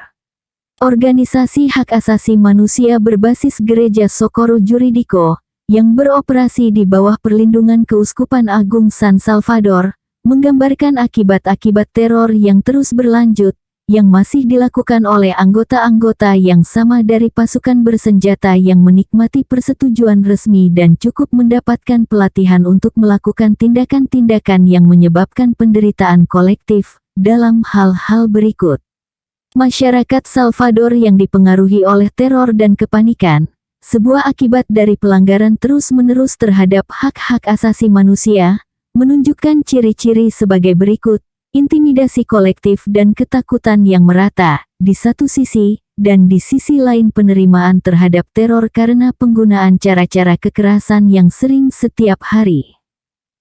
Organisasi hak asasi manusia berbasis Gereja Socorro Jurídico, yang beroperasi di bawah perlindungan Keuskupan Agung San Salvador, menggambarkan akibat-akibat teror yang terus berlanjut, yang masih dilakukan oleh anggota-anggota yang sama dari pasukan bersenjata yang menikmati persetujuan resmi dan cukup mendapatkan pelatihan untuk melakukan tindakan-tindakan yang menyebabkan penderitaan kolektif, dalam hal-hal berikut. Masyarakat Salvador yang dipengaruhi oleh teror dan kepanikan, sebuah akibat dari pelanggaran terus-menerus terhadap hak-hak asasi manusia, menunjukkan ciri-ciri sebagai berikut. Intimidasi kolektif dan ketakutan yang merata, di satu sisi, dan di sisi lain penerimaan terhadap teror karena penggunaan cara-cara kekerasan yang sering setiap hari.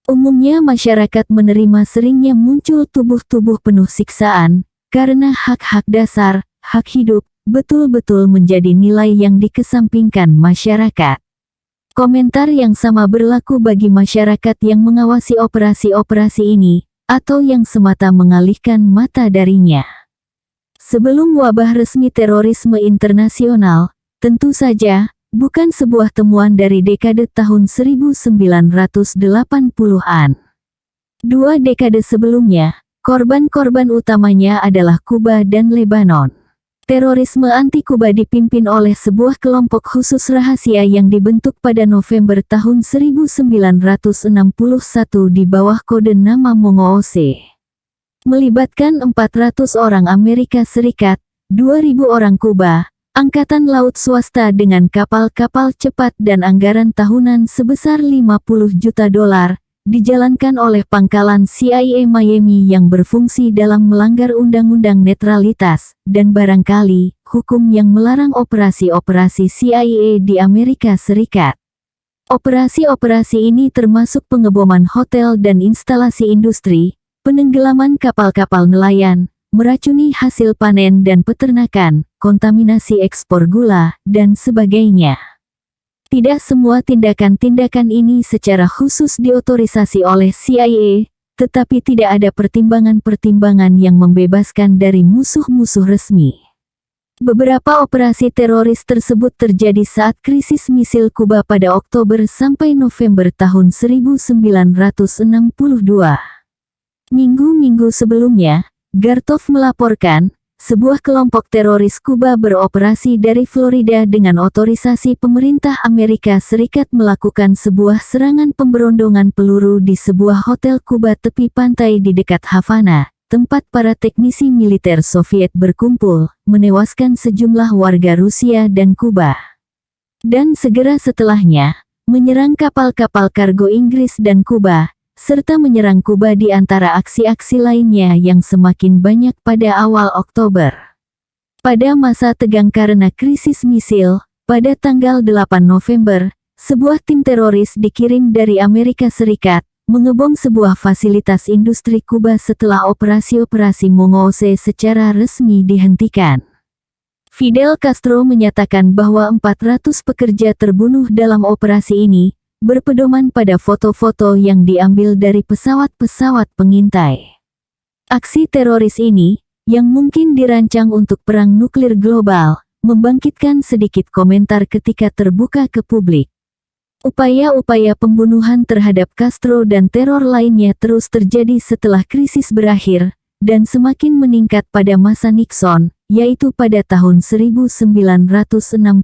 Umumnya masyarakat menerima seringnya muncul tubuh-tubuh penuh siksaan, karena hak-hak dasar, hak hidup, betul-betul menjadi nilai yang dikesampingkan masyarakat. Komentar yang sama berlaku bagi masyarakat yang mengawasi operasi-operasi ini, atau yang semata mengalihkan mata darinya. Sebelum wabah resmi terorisme internasional, tentu saja, bukan sebuah temuan dari dekade tahun 1980-an. 2 dekade sebelumnya, korban-korban utamanya adalah Kuba dan Lebanon. Terorisme anti-Kuba dipimpin oleh sebuah kelompok khusus rahasia yang dibentuk pada November tahun 1961 di bawah kode nama Mongoose. Melibatkan 400 orang Amerika Serikat, 2.000 orang Kuba, angkatan laut swasta dengan kapal-kapal cepat dan anggaran tahunan sebesar $50 juta, dijalankan oleh pangkalan CIA Miami yang berfungsi dalam melanggar undang-undang netralitas, dan barangkali, hukum yang melarang operasi-operasi CIA di Amerika Serikat. Operasi-operasi ini termasuk pengeboman hotel dan instalasi industri, penenggelaman kapal-kapal nelayan, meracuni hasil panen dan peternakan, kontaminasi ekspor gula, dan sebagainya. Tidak semua tindakan-tindakan ini secara khusus diotorisasi oleh CIA, tetapi tidak ada pertimbangan-pertimbangan yang membebaskan dari musuh-musuh resmi. Beberapa operasi teroris tersebut terjadi saat krisis misil Kuba pada Oktober sampai November tahun 1962. Minggu-minggu sebelumnya, Gartov melaporkan, sebuah kelompok teroris Kuba beroperasi dari Florida dengan otorisasi pemerintah Amerika Serikat melakukan sebuah serangan pemberondongan peluru di sebuah hotel Kuba tepi pantai di dekat Havana, tempat para teknisi militer Soviet berkumpul, menewaskan sejumlah warga Rusia dan Kuba. Dan segera setelahnya, menyerang kapal-kapal kargo Inggris dan Kuba, serta menyerang Kuba di antara aksi-aksi lainnya yang semakin banyak pada awal Oktober. Pada masa tegang karena krisis misil, pada tanggal 8 November, sebuah tim teroris dikirim dari Amerika Serikat, mengebom sebuah fasilitas industri Kuba setelah operasi-operasi Mongoose secara resmi dihentikan. Fidel Castro menyatakan bahwa 400 pekerja terbunuh dalam operasi ini, berpedoman pada foto-foto yang diambil dari pesawat-pesawat pengintai. Aksi teroris ini, yang mungkin dirancang untuk perang nuklir global, membangkitkan sedikit komentar ketika terbuka ke publik. Upaya-upaya pembunuhan terhadap Castro dan teror lainnya terus terjadi setelah krisis berakhir, dan semakin meningkat pada masa Nixon, yaitu pada tahun 1969.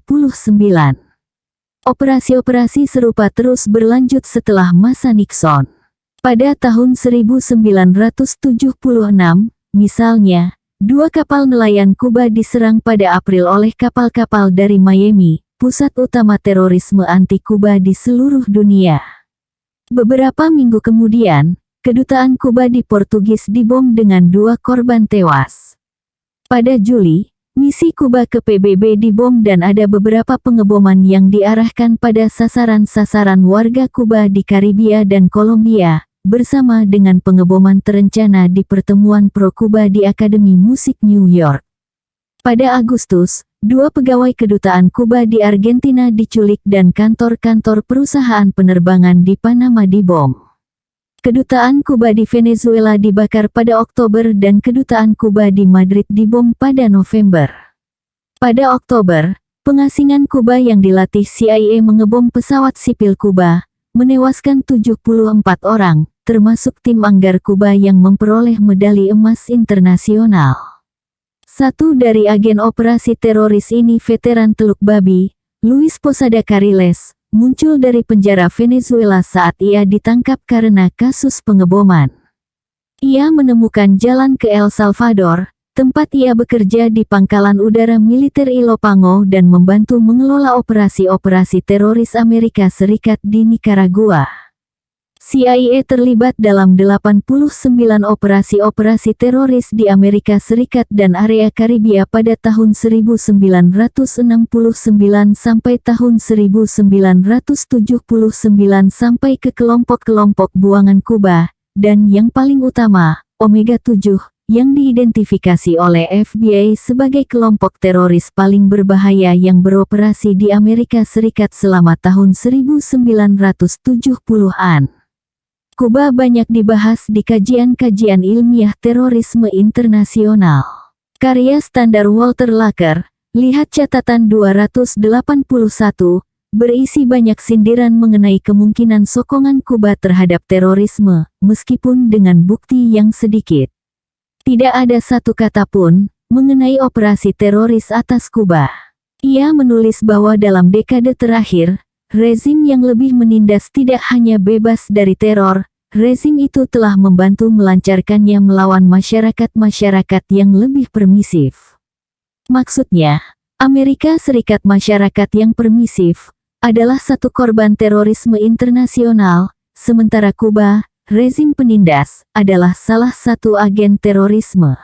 Operasi-operasi serupa terus berlanjut setelah masa Nixon. Pada tahun 1976, misalnya, 2 kapal nelayan Kuba diserang pada April oleh kapal-kapal dari Miami, pusat utama terorisme anti-Kuba di seluruh dunia. Beberapa minggu kemudian, kedutaan Kuba di Portugis dibom dengan 2 korban tewas. Pada Juli, misi Kuba ke PBB dibom dan ada beberapa pengeboman yang diarahkan pada sasaran-sasaran warga Kuba di Karibia dan Kolombia, bersama dengan pengeboman terencana di pertemuan pro-Kuba di Akademi Musik New York. Pada Agustus, 2 pegawai kedutaan Kuba di Argentina diculik dan kantor-kantor perusahaan penerbangan di Panama dibom. Kedutaan Kuba di Venezuela dibakar pada Oktober dan kedutaan Kuba di Madrid dibom pada November. Pada Oktober, pengasingan Kuba yang dilatih CIA mengebom pesawat sipil Kuba, menewaskan 74 orang, termasuk tim Anggar Kuba yang memperoleh medali emas internasional. Satu dari agen operasi teroris ini veteran Teluk Babi, Luis Posada Carriles, muncul dari penjara Venezuela saat ia ditangkap karena kasus pengeboman. Ia menemukan jalan ke El Salvador, tempat ia bekerja di pangkalan udara militer Ilopango dan membantu mengelola operasi-operasi teroris Amerika Serikat di Nicaragua. CIA terlibat dalam 89 operasi-operasi teroris di Amerika Serikat dan area Karibia pada tahun 1969 sampai tahun 1979 sampai ke kelompok-kelompok buangan Kuba, dan yang paling utama, Omega 7, yang diidentifikasi oleh FBI sebagai kelompok teroris paling berbahaya yang beroperasi di Amerika Serikat selama tahun 1970-an. Kuba banyak dibahas di kajian-kajian ilmiah terorisme internasional. Karya standar Walter Lacker, lihat catatan 281, berisi banyak sindiran mengenai kemungkinan sokongan Kuba terhadap terorisme, meskipun dengan bukti yang sedikit. Tidak ada satu kata pun mengenai operasi teroris atas Kuba. Ia menulis bahwa dalam dekade terakhir, rezim yang lebih menindas tidak hanya bebas dari teror, rezim itu telah membantu melancarkannya melawan masyarakat-masyarakat yang lebih permisif. Maksudnya, Amerika Serikat masyarakat yang permisif adalah satu korban terorisme internasional, sementara Kuba, rezim penindas, adalah salah satu agen terorisme.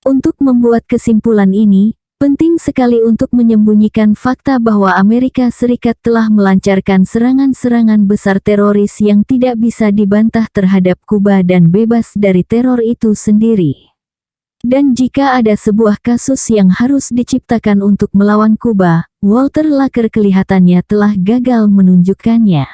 Untuk membuat kesimpulan ini, penting sekali untuk menyembunyikan fakta bahwa Amerika Serikat telah melancarkan serangan-serangan besar teroris yang tidak bisa dibantah terhadap Kuba dan bebas dari teror itu sendiri. Dan jika ada sebuah kasus yang harus diciptakan untuk melawan Kuba, Walter Lacker kelihatannya telah gagal menunjukkannya.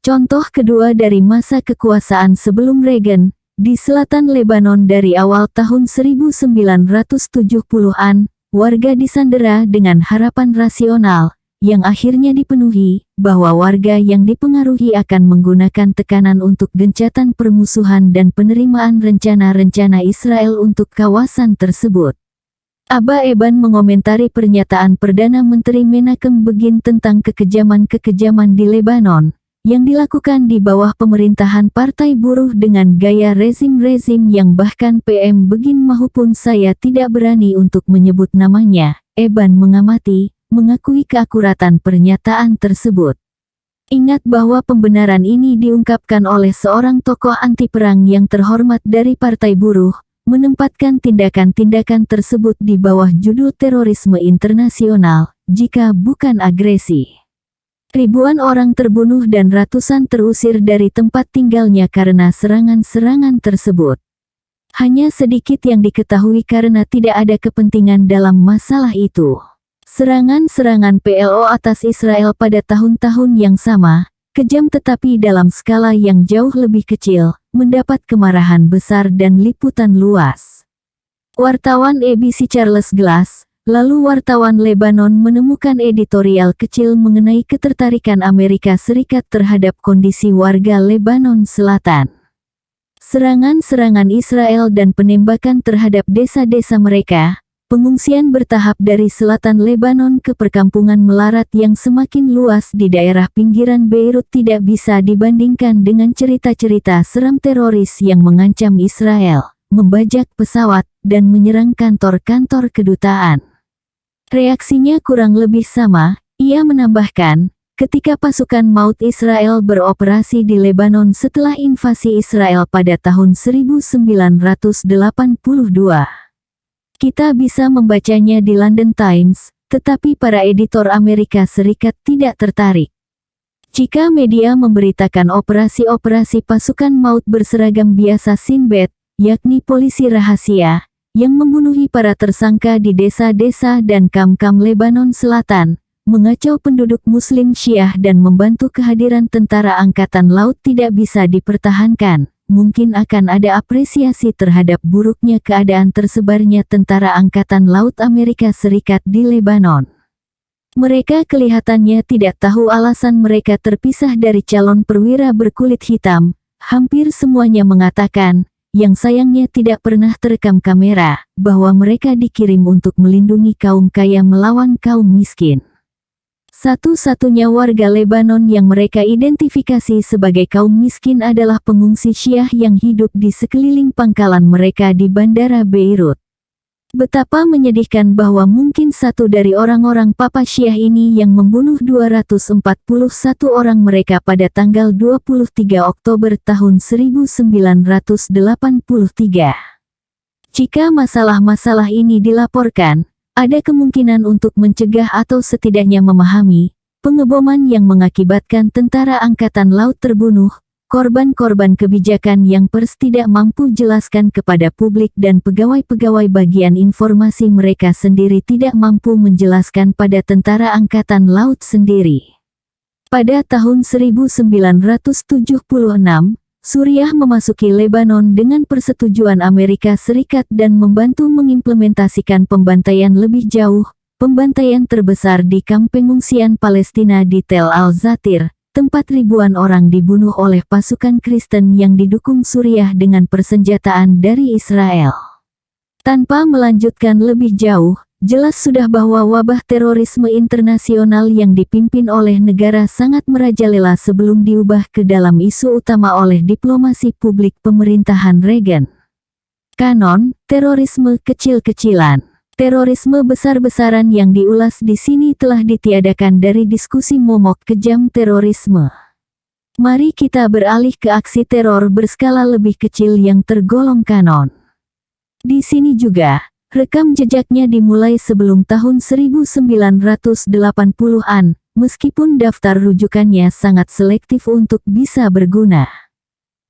Contoh kedua dari masa kekuasaan sebelum Reagan, di selatan Lebanon dari awal tahun 1970-an, warga disandera dengan harapan rasional, yang akhirnya dipenuhi, bahwa warga yang dipengaruhi akan menggunakan tekanan untuk gencatan permusuhan dan penerimaan rencana-rencana Israel untuk kawasan tersebut. Aba Eban mengomentari pernyataan Perdana Menteri Menachem Begin tentang kekejaman-kekejaman di Lebanon, yang dilakukan di bawah pemerintahan Partai Buruh dengan gaya rezim-rezim yang bahkan PM Begin maupun saya tidak berani untuk menyebut namanya. Eban mengamati, mengakui keakuratan pernyataan tersebut. Ingat bahwa pembenaran ini diungkapkan oleh seorang tokoh anti perang yang terhormat dari Partai Buruh, menempatkan tindakan-tindakan tersebut di bawah judul terorisme internasional, jika bukan agresi. Ribuan orang terbunuh dan ratusan terusir dari tempat tinggalnya karena serangan-serangan tersebut. Hanya sedikit yang diketahui karena tidak ada kepentingan dalam masalah itu. Serangan-serangan PLO atas Israel pada tahun-tahun yang sama, kejam tetapi dalam skala yang jauh lebih kecil, mendapat kemarahan besar dan liputan luas. Wartawan ABC Charles Glass, lalu wartawan Lebanon menemukan editorial kecil mengenai ketertarikan Amerika Serikat terhadap kondisi warga Lebanon Selatan. Serangan-serangan Israel dan penembakan terhadap desa-desa mereka, pengungsian bertahap dari selatan Lebanon ke perkampungan melarat yang semakin luas di daerah pinggiran Beirut tidak bisa dibandingkan dengan cerita-cerita seram teroris yang mengancam Israel, membajak pesawat, dan menyerang kantor-kantor kedutaan. Reaksinya kurang lebih sama, ia menambahkan, ketika pasukan maut Israel beroperasi di Lebanon setelah invasi Israel pada tahun 1982. Kita bisa membacanya di London Times, tetapi para editor Amerika Serikat tidak tertarik. Jika media memberitakan operasi-operasi pasukan maut berseragam biasa Sinbad, yakni polisi rahasia, yang membunuhi para tersangka di desa-desa dan kam-kam Lebanon Selatan, mengacau penduduk Muslim Syiah dan membantu kehadiran tentara angkatan laut tidak bisa dipertahankan, mungkin akan ada apresiasi terhadap buruknya keadaan tersebarnya tentara angkatan laut Amerika Serikat di Lebanon. Mereka kelihatannya tidak tahu alasan mereka terpisah dari calon perwira berkulit hitam, hampir semuanya mengatakan, yang sayangnya tidak pernah terekam kamera, bahwa mereka dikirim untuk melindungi kaum kaya melawan kaum miskin. Satu-satunya warga Lebanon yang mereka identifikasi sebagai kaum miskin adalah pengungsi Syiah yang hidup di sekeliling pangkalan mereka di Bandara Beirut. Betapa menyedihkan bahwa mungkin satu dari orang-orang Papa Syiah ini yang membunuh 241 orang mereka pada tanggal 23 Oktober tahun 1983. Jika masalah-masalah ini dilaporkan, ada kemungkinan untuk mencegah atau setidaknya memahami pengeboman yang mengakibatkan tentara angkatan laut terbunuh, korban-korban kebijakan yang pers tidak mampu jelaskan kepada publik dan pegawai-pegawai bagian informasi mereka sendiri tidak mampu menjelaskan pada tentara angkatan laut sendiri. Pada tahun 1976, Suriah memasuki Lebanon dengan persetujuan Amerika Serikat dan membantu mengimplementasikan pembantaian lebih jauh, pembantaian terbesar di kamp pengungsian Palestina di Tel Al-Zatir, tempat ribuan orang dibunuh oleh pasukan Kristen yang didukung Suriah dengan persenjataan dari Israel. Tanpa melanjutkan lebih jauh, jelas sudah bahwa wabah terorisme internasional yang dipimpin oleh negara sangat merajalela sebelum diubah ke dalam isu utama oleh diplomasi publik pemerintahan Reagan. Kanon, terorisme kecil-kecilan. Terorisme besar-besaran yang diulas di sini telah ditiadakan dari diskusi momok kejam terorisme. Mari kita beralih ke aksi teror berskala lebih kecil yang tergolong kanon. Di sini juga, rekam jejaknya dimulai sebelum tahun 1980-an, meskipun daftar rujukannya sangat selektif untuk bisa berguna.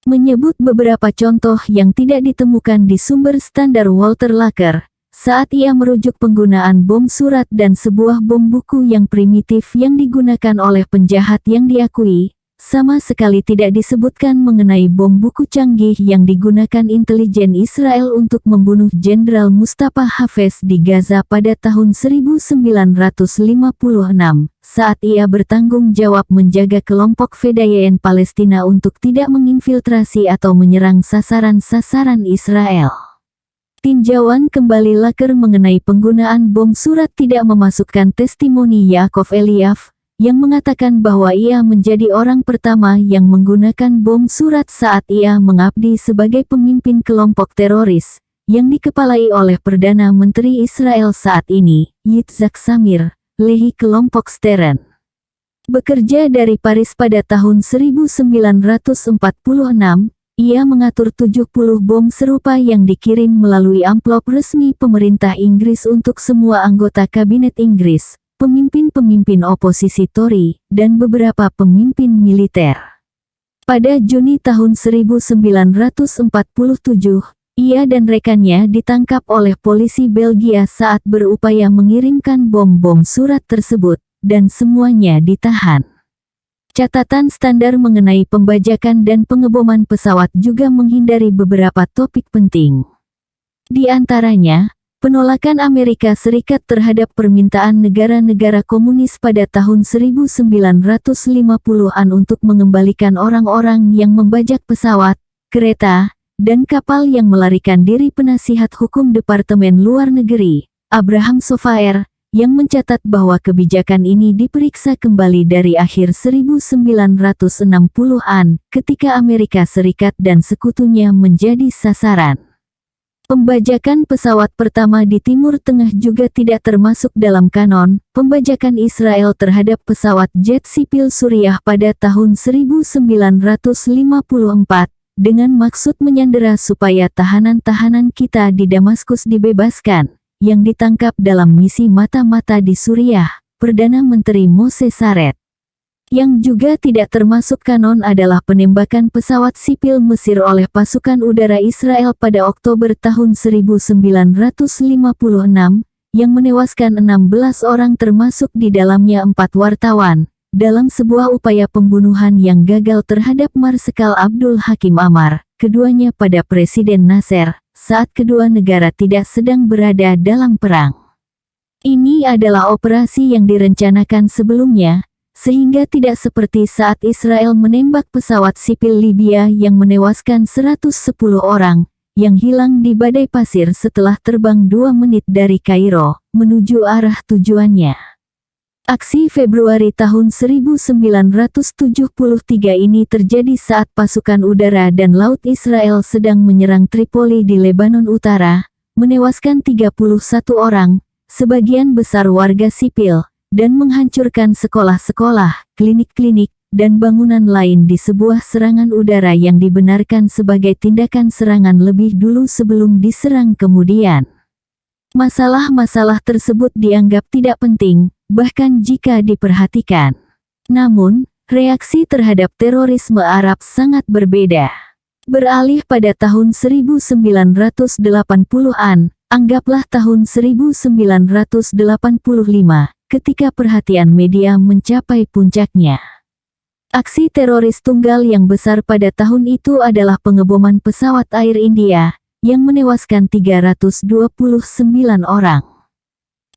Menyebut beberapa contoh yang tidak ditemukan di sumber standar Walter Lacker, saat ia merujuk penggunaan bom surat dan sebuah bom buku yang primitif yang digunakan oleh penjahat yang diakui, sama sekali tidak disebutkan mengenai bom buku canggih yang digunakan intelijen Israel untuk membunuh Jenderal Mustafa Hafez di Gaza pada tahun 1956, saat ia bertanggung jawab menjaga kelompok Fedayeen Palestina untuk tidak menginfiltrasi atau menyerang sasaran-sasaran Israel. Tinjauan kembali Lacker mengenai penggunaan bom surat tidak memasukkan testimoni Yaakov Eliav, yang mengatakan bahwa ia menjadi orang pertama yang menggunakan bom surat saat ia mengabdi sebagai pemimpin kelompok teroris, yang dikepalai oleh Perdana Menteri Israel saat ini, Yitzhak Samir, Lehi kelompok Stern. Bekerja dari Paris pada tahun 1946, ia mengatur 70 bom serupa yang dikirim melalui amplop resmi pemerintah Inggris untuk semua anggota kabinet Inggris, pemimpin-pemimpin oposisi Tory, dan beberapa pemimpin militer. Pada Juni tahun 1947, ia dan rekannya ditangkap oleh polisi Belgia saat berupaya mengirimkan bom-bom surat tersebut, dan semuanya ditahan. Catatan standar mengenai pembajakan dan pengeboman pesawat juga menghindari beberapa topik penting. Di antaranya, penolakan Amerika Serikat terhadap permintaan negara-negara komunis pada tahun 1950-an untuk mengembalikan orang-orang yang membajak pesawat, kereta, dan kapal yang melarikan diri. Penasihat hukum Departemen Luar Negeri, Abraham Sofaer, yang mencatat bahwa kebijakan ini diperiksa kembali dari akhir 1960-an, ketika Amerika Serikat dan sekutunya menjadi sasaran. Pembajakan pesawat pertama di Timur Tengah juga tidak termasuk dalam kanon. Pembajakan Israel terhadap pesawat jet sipil Suriah pada tahun 1954, dengan maksud menyandera supaya tahanan-tahanan kita di Damaskus dibebaskan, yang ditangkap dalam misi mata-mata di Suriah, Perdana Menteri Moshe Saret. Yang juga tidak termasuk kanon adalah penembakan pesawat sipil Mesir oleh pasukan udara Israel pada Oktober tahun 1956, yang menewaskan 16 orang termasuk di dalamnya 4 wartawan, dalam sebuah upaya pembunuhan yang gagal terhadap Marsikal Abdul Hakim Amar, keduanya pada Presiden Nasser, saat kedua negara tidak sedang berada dalam perang. Ini adalah operasi yang direncanakan sebelumnya, sehingga tidak seperti saat Israel menembak pesawat sipil Libya yang menewaskan 110 orang, yang hilang di badai pasir setelah terbang 2 menit dari Kairo, menuju arah tujuannya. Aksi Februari tahun 1973 ini terjadi saat pasukan udara dan laut Israel sedang menyerang Tripoli di Lebanon Utara, menewaskan 31 orang, sebagian besar warga sipil, dan menghancurkan sekolah-sekolah, klinik-klinik, dan bangunan lain di sebuah serangan udara yang dibenarkan sebagai tindakan serangan lebih dulu sebelum diserang kemudian. Masalah-masalah tersebut dianggap tidak penting, bahkan jika diperhatikan. Namun, reaksi terhadap terorisme Arab sangat berbeda. Beralih pada tahun 1980-an, anggaplah tahun 1985, ketika perhatian media mencapai puncaknya. Aksi teroris tunggal yang besar pada tahun itu adalah pengeboman pesawat Air India, yang menewaskan 329 orang.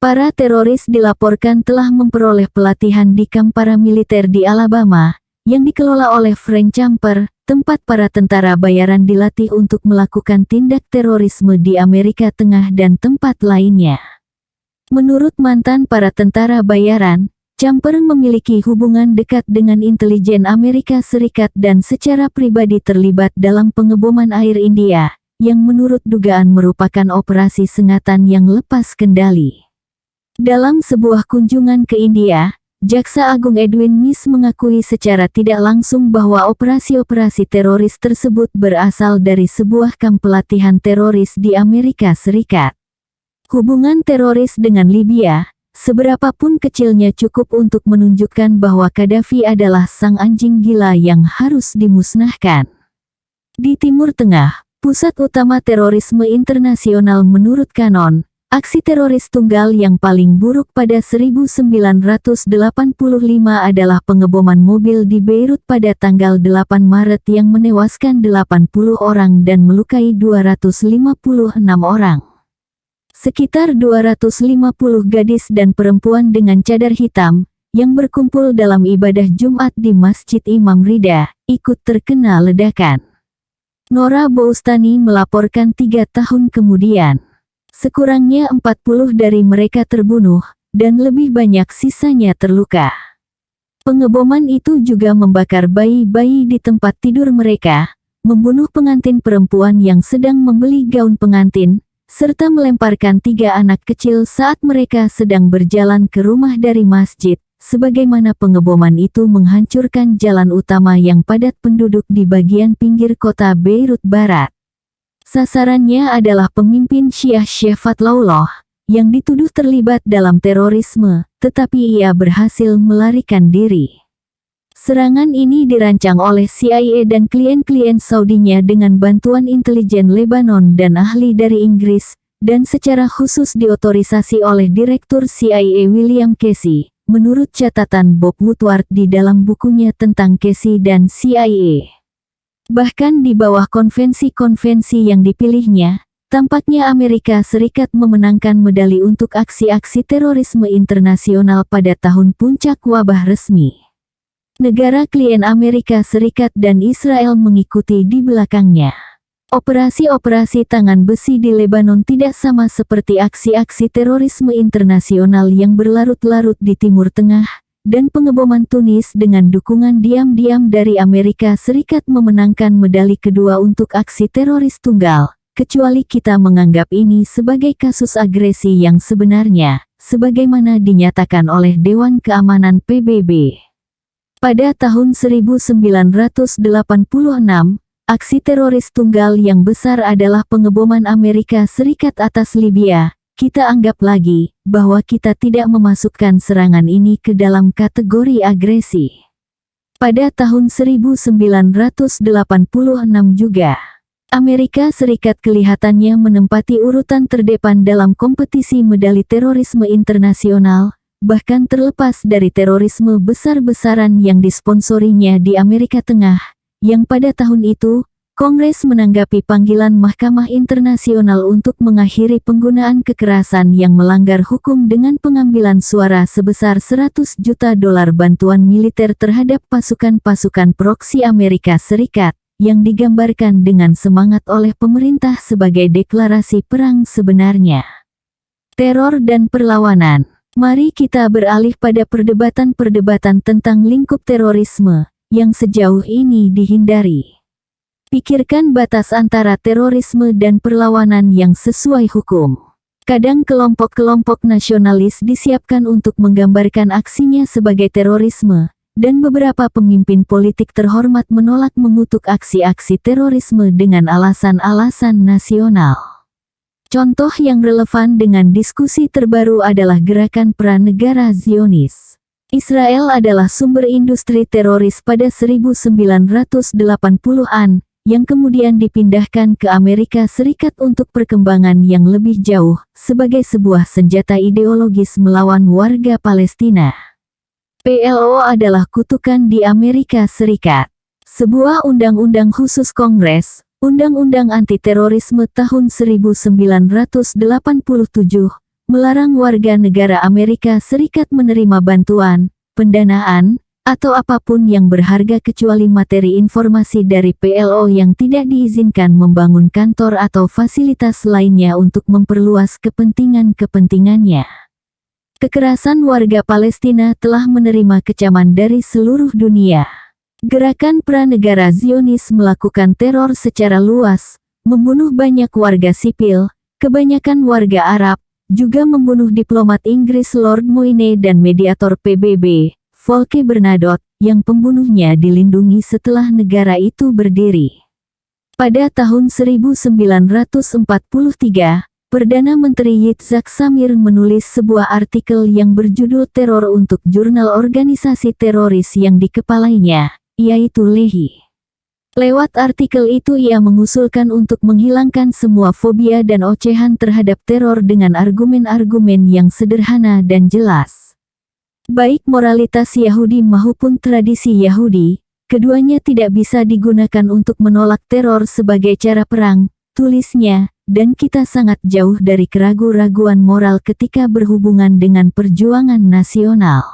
Para teroris dilaporkan telah memperoleh pelatihan di kamp paramiliter di Alabama, yang dikelola oleh Frank Camper, tempat para tentara bayaran dilatih untuk melakukan tindak terorisme di Amerika Tengah dan tempat lainnya. Menurut mantan para tentara bayaran, Camper memiliki hubungan dekat dengan intelijen Amerika Serikat dan secara pribadi terlibat dalam pengeboman Air India, yang menurut dugaan merupakan operasi sengatan yang lepas kendali. Dalam sebuah kunjungan ke India, Jaksa Agung Edwin Miss mengakui secara tidak langsung bahwa operasi-operasi teroris tersebut berasal dari sebuah kamp pelatihan teroris di Amerika Serikat. Hubungan teroris dengan Libya, seberapapun kecilnya cukup untuk menunjukkan bahwa Gaddafi adalah sang anjing gila yang harus dimusnahkan. Di Timur Tengah, pusat utama terorisme internasional menurut Kanon, aksi teroris tunggal yang paling buruk pada 1985 adalah pengeboman mobil di Beirut pada tanggal 8 Maret yang menewaskan 80 orang dan melukai 256 orang. Sekitar 250 gadis dan perempuan dengan cadar hitam, yang berkumpul dalam ibadah Jumat di Masjid Imam Rida, ikut terkena ledakan. Nora Boustany melaporkan 3 tahun kemudian, sekurangnya 40 dari mereka terbunuh, dan lebih banyak sisanya terluka. Pengeboman itu juga membakar bayi-bayi di tempat tidur mereka, membunuh pengantin perempuan yang sedang membeli gaun pengantin, serta melemparkan 3 anak kecil saat mereka sedang berjalan ke rumah dari masjid, sebagaimana pengeboman itu menghancurkan jalan utama yang padat penduduk di bagian pinggir kota Beirut Barat. Sasarannya adalah pemimpin Syiah Syekh Fatlaullah, yang dituduh terlibat dalam terorisme, tetapi ia berhasil melarikan diri. Serangan ini dirancang oleh CIA dan klien-klien Saudinya dengan bantuan intelijen Lebanon dan ahli dari Inggris, dan secara khusus diotorisasi oleh Direktur CIA William Casey, menurut catatan Bob Woodward di dalam bukunya tentang Casey dan CIA. Bahkan di bawah konvensi-konvensi yang dipilihnya, tampaknya Amerika Serikat memenangkan medali untuk aksi-aksi terorisme internasional pada tahun puncak wabah resmi. Negara klien Amerika Serikat dan Israel mengikuti di belakangnya. Operasi-operasi tangan besi di Lebanon tidak sama seperti aksi-aksi terorisme internasional yang berlarut-larut di Timur Tengah, dan pengeboman Tunis dengan dukungan diam-diam dari Amerika Serikat memenangkan medali kedua untuk aksi teroris tunggal, kecuali kita menganggap ini sebagai kasus agresi yang sebenarnya, sebagaimana dinyatakan oleh Dewan Keamanan PBB. Pada tahun 1986, aksi teroris tunggal yang besar adalah pengeboman Amerika Serikat atas Libya. Kita anggap lagi bahwa kita tidak memasukkan serangan ini ke dalam kategori agresi. Pada tahun 1986 juga, Amerika Serikat kelihatannya menempati urutan terdepan dalam kompetisi medali terorisme internasional, bahkan terlepas dari terorisme besar-besaran yang disponsorinya di Amerika Tengah, yang pada tahun itu, Kongres menanggapi panggilan Mahkamah Internasional untuk mengakhiri penggunaan kekerasan yang melanggar hukum dengan pengambilan suara sebesar $100 juta bantuan militer terhadap pasukan-pasukan proksi Amerika Serikat, yang digambarkan dengan semangat oleh pemerintah sebagai deklarasi perang sebenarnya. Teror dan perlawanan. Mari kita beralih pada perdebatan-perdebatan tentang lingkup terorisme, yang sejauh ini dihindari. Pikirkan batas antara terorisme dan perlawanan yang sesuai hukum. Kadang kelompok-kelompok nasionalis disiapkan untuk menggambarkan aksinya sebagai terorisme, dan beberapa pemimpin politik terhormat menolak mengutuk aksi-aksi terorisme dengan alasan-alasan nasional. Contoh yang relevan dengan diskusi terbaru adalah gerakan pranegara Zionis. Israel adalah sumber industri teroris pada 1980-an, yang kemudian dipindahkan ke Amerika Serikat untuk perkembangan yang lebih jauh, sebagai sebuah senjata ideologis melawan warga Palestina. PLO adalah kutukan di Amerika Serikat. Sebuah undang-undang khusus Kongres, Undang-Undang Anti-Terorisme tahun 1987, melarang warga negara Amerika Serikat menerima bantuan, pendanaan, atau apapun yang berharga kecuali materi informasi dari PLO yang tidak diizinkan membangun kantor atau fasilitas lainnya untuk memperluas kepentingan-kepentingannya. Kekerasan warga Palestina telah menerima kecaman dari seluruh dunia. Gerakan pranegara Zionis melakukan teror secara luas, membunuh banyak warga sipil, kebanyakan warga Arab, juga membunuh diplomat Inggris Lord Moyne dan mediator PBB, Folke Bernadotte, yang pembunuhnya dilindungi setelah negara itu berdiri. Pada tahun 1943, Perdana Menteri Yitzhak Shamir menulis sebuah artikel yang berjudul Teror untuk jurnal organisasi teroris yang dikepalainya, yaitu Lehi. Lewat artikel itu ia mengusulkan untuk menghilangkan semua fobia dan ocehan terhadap teror dengan argumen-argumen yang sederhana dan jelas. Baik moralitas Yahudi maupun tradisi Yahudi, keduanya tidak bisa digunakan untuk menolak teror sebagai cara perang, tulisnya, dan kita sangat jauh dari keraguan-raguan moral ketika berhubungan dengan perjuangan nasional.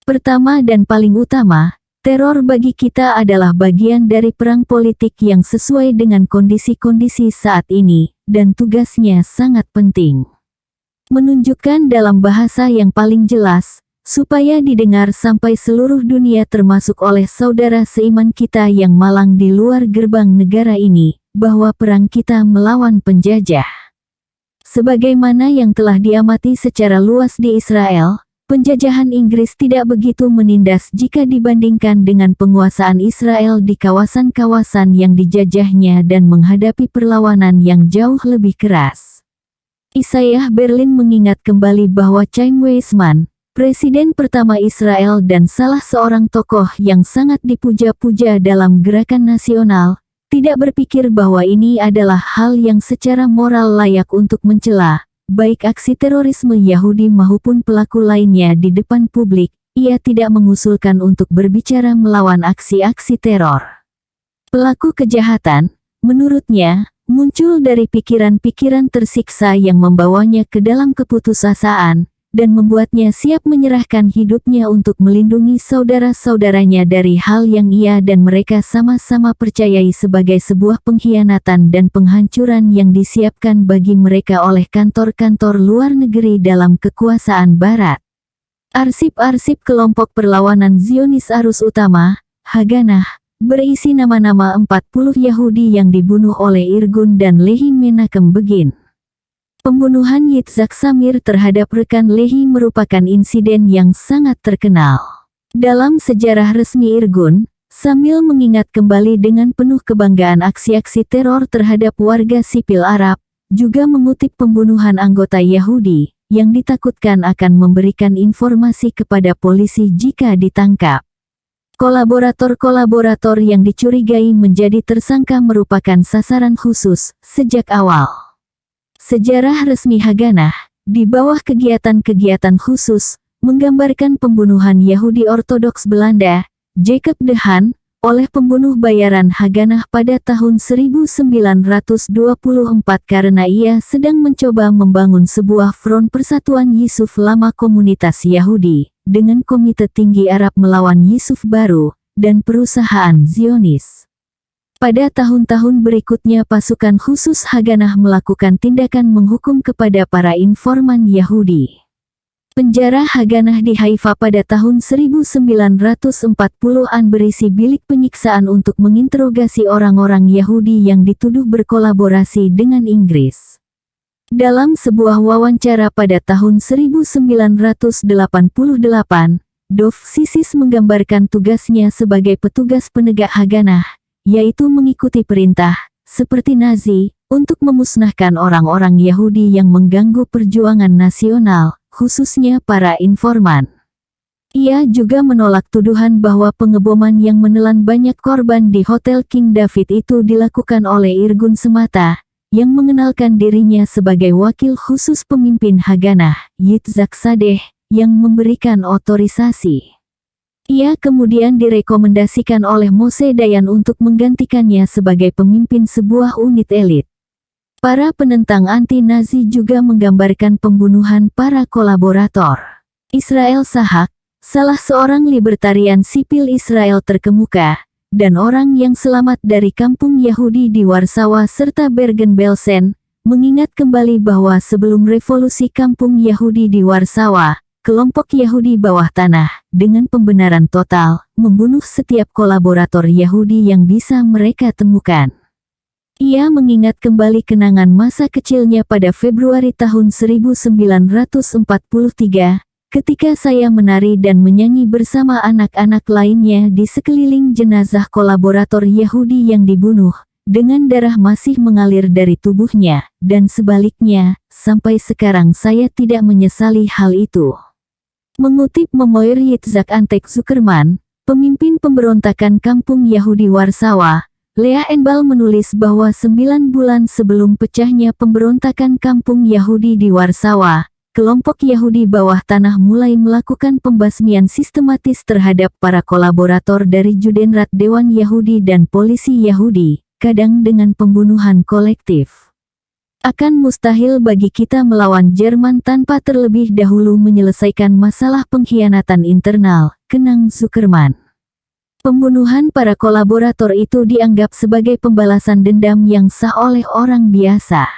Pertama dan paling utama, teror bagi kita adalah bagian dari perang politik yang sesuai dengan kondisi-kondisi saat ini, dan tugasnya sangat penting. Menunjukkan dalam bahasa yang paling jelas, supaya didengar sampai seluruh dunia termasuk oleh saudara seiman kita yang malang di luar gerbang negara ini, bahwa perang kita melawan penjajah. Sebagaimana yang telah diamati secara luas di Israel, penjajahan Inggris tidak begitu menindas jika dibandingkan dengan penguasaan Israel di kawasan-kawasan yang dijajahnya dan menghadapi perlawanan yang jauh lebih keras. Isaiah Berlin mengingat kembali bahwa Chaim Weizmann, Presiden pertama Israel dan salah seorang tokoh yang sangat dipuja-puja dalam gerakan nasional, tidak berpikir bahwa ini adalah hal yang secara moral layak untuk mencela, baik aksi terorisme Yahudi maupun pelaku lainnya di depan publik. Ia tidak mengusulkan untuk berbicara melawan aksi-aksi teror. Pelaku kejahatan, menurutnya, muncul dari pikiran-pikiran tersiksa yang membawanya ke dalam keputusasaan, dan membuatnya siap menyerahkan hidupnya untuk melindungi saudara-saudaranya dari hal yang ia dan mereka sama-sama percayai sebagai sebuah pengkhianatan dan penghancuran yang disiapkan bagi mereka oleh kantor-kantor luar negeri dalam kekuasaan Barat. Arsip-arsip kelompok perlawanan Zionis arus utama, Haganah, berisi nama-nama 40 Yahudi yang dibunuh oleh Irgun dan Lehi Menachem Begin. Pembunuhan Yitzhak Shamir terhadap rekan Lehi merupakan insiden yang sangat terkenal. Dalam sejarah resmi Irgun, Samil mengingat kembali dengan penuh kebanggaan aksi-aksi teror terhadap warga sipil Arab, juga mengutip pembunuhan anggota Yahudi, yang ditakutkan akan memberikan informasi kepada polisi jika ditangkap. Kolaborator-kolaborator yang dicurigai menjadi tersangka merupakan sasaran khusus sejak awal. Sejarah resmi Haganah, di bawah kegiatan-kegiatan khusus, menggambarkan pembunuhan Yahudi Ortodoks Belanda, Jacob de Haan, oleh pembunuh bayaran Haganah pada tahun 1924 karena ia sedang mencoba membangun sebuah front persatuan Yisuf lama komunitas Yahudi, dengan Komite Tinggi Arab melawan Yisuf Baru, dan perusahaan Zionis. Pada tahun-tahun berikutnya pasukan khusus Haganah melakukan tindakan menghukum kepada para informan Yahudi. Penjara Haganah di Haifa pada tahun 1940-an berisi bilik penyiksaan untuk menginterogasi orang-orang Yahudi yang dituduh berkolaborasi dengan Inggris. Dalam sebuah wawancara pada tahun 1988, Dov Sisis menggambarkan tugasnya sebagai petugas penegak Haganah, yaitu mengikuti perintah, seperti Nazi, untuk memusnahkan orang-orang Yahudi yang mengganggu perjuangan nasional, khususnya para informan. Ia juga menolak tuduhan bahwa pengeboman yang menelan banyak korban di Hotel King David itu dilakukan oleh Irgun semata, yang mengenalkan dirinya sebagai wakil khusus pemimpin Haganah, Yitzhak Sadeh, yang memberikan otorisasi. Ia kemudian direkomendasikan oleh Moshe Dayan untuk menggantikannya sebagai pemimpin sebuah unit elit. Para penentang anti-Nazi juga menggambarkan pembunuhan para kolaborator. Israel Sahak, salah seorang libertarian sipil Israel terkemuka, dan orang yang selamat dari kampung Yahudi di Warsawa serta Bergen-Belsen, mengingat kembali bahwa sebelum revolusi kampung Yahudi di Warsawa, kelompok Yahudi bawah tanah, dengan pembenaran total, membunuh setiap kolaborator Yahudi yang bisa mereka temukan. Ia mengingat kembali kenangan masa kecilnya pada Februari tahun 1943, ketika saya menari dan menyanyi bersama anak-anak lainnya di sekeliling jenazah kolaborator Yahudi yang dibunuh, dengan darah masih mengalir dari tubuhnya, dan sebaliknya, sampai sekarang saya tidak menyesali hal itu. Mengutip memoir Yitzhak Antek Zuckerman, pemimpin pemberontakan kampung Yahudi Warsawa, Lea Enbal menulis bahwa 9 bulan sebelum pecahnya pemberontakan kampung Yahudi di Warsawa, kelompok Yahudi bawah tanah mulai melakukan pembasmian sistematis terhadap para kolaborator dari Judenrat Dewan Yahudi dan polisi Yahudi, kadang dengan pembunuhan kolektif. Akan mustahil bagi kita melawan Jerman tanpa terlebih dahulu menyelesaikan masalah pengkhianatan internal, kenang Zuckerman. Pembunuhan para kolaborator itu dianggap sebagai pembalasan dendam yang sah oleh orang biasa.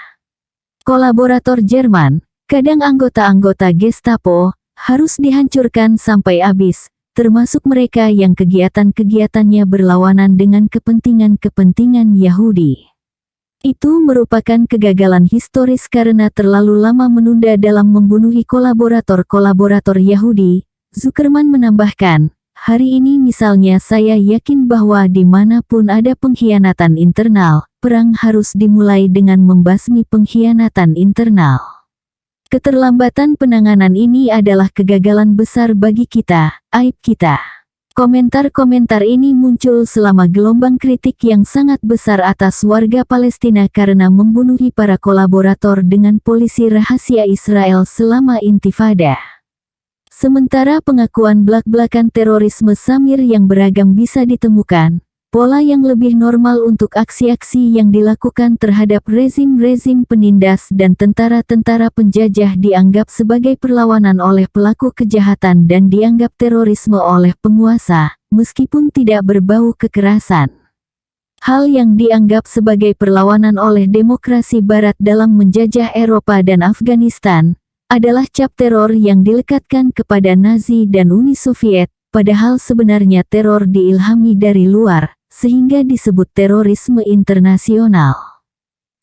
Kolaborator Jerman, kadang anggota-anggota Gestapo, harus dihancurkan sampai habis, termasuk mereka yang kegiatan-kegiatannya berlawanan dengan kepentingan-kepentingan Yahudi. Itu merupakan kegagalan historis karena terlalu lama menunda dalam membunuhi kolaborator-kolaborator Yahudi. Zuckerman menambahkan, hari ini misalnya saya yakin bahwa dimanapun ada pengkhianatan internal, perang harus dimulai dengan membasmi pengkhianatan internal. Keterlambatan penanganan ini adalah kegagalan besar bagi kita, aib kita. Komentar-komentar ini muncul selama gelombang kritik yang sangat besar atas warga Palestina karena membunuhi para kolaborator dengan polisi rahasia Israel selama Intifada. Sementara pengakuan belak-belakan terorisme Samir yang beragam bisa ditemukan, pola yang lebih normal untuk aksi-aksi yang dilakukan terhadap rezim-rezim penindas dan tentara-tentara penjajah dianggap sebagai perlawanan oleh pelaku kejahatan dan dianggap terorisme oleh penguasa, meskipun tidak berbau kekerasan. Hal yang dianggap sebagai perlawanan oleh demokrasi Barat dalam menjajah Eropa dan Afghanistan, adalah cap teror yang dilekatkan kepada Nazi dan Uni Soviet, padahal sebenarnya teror diilhami dari luar, sehingga disebut terorisme internasional.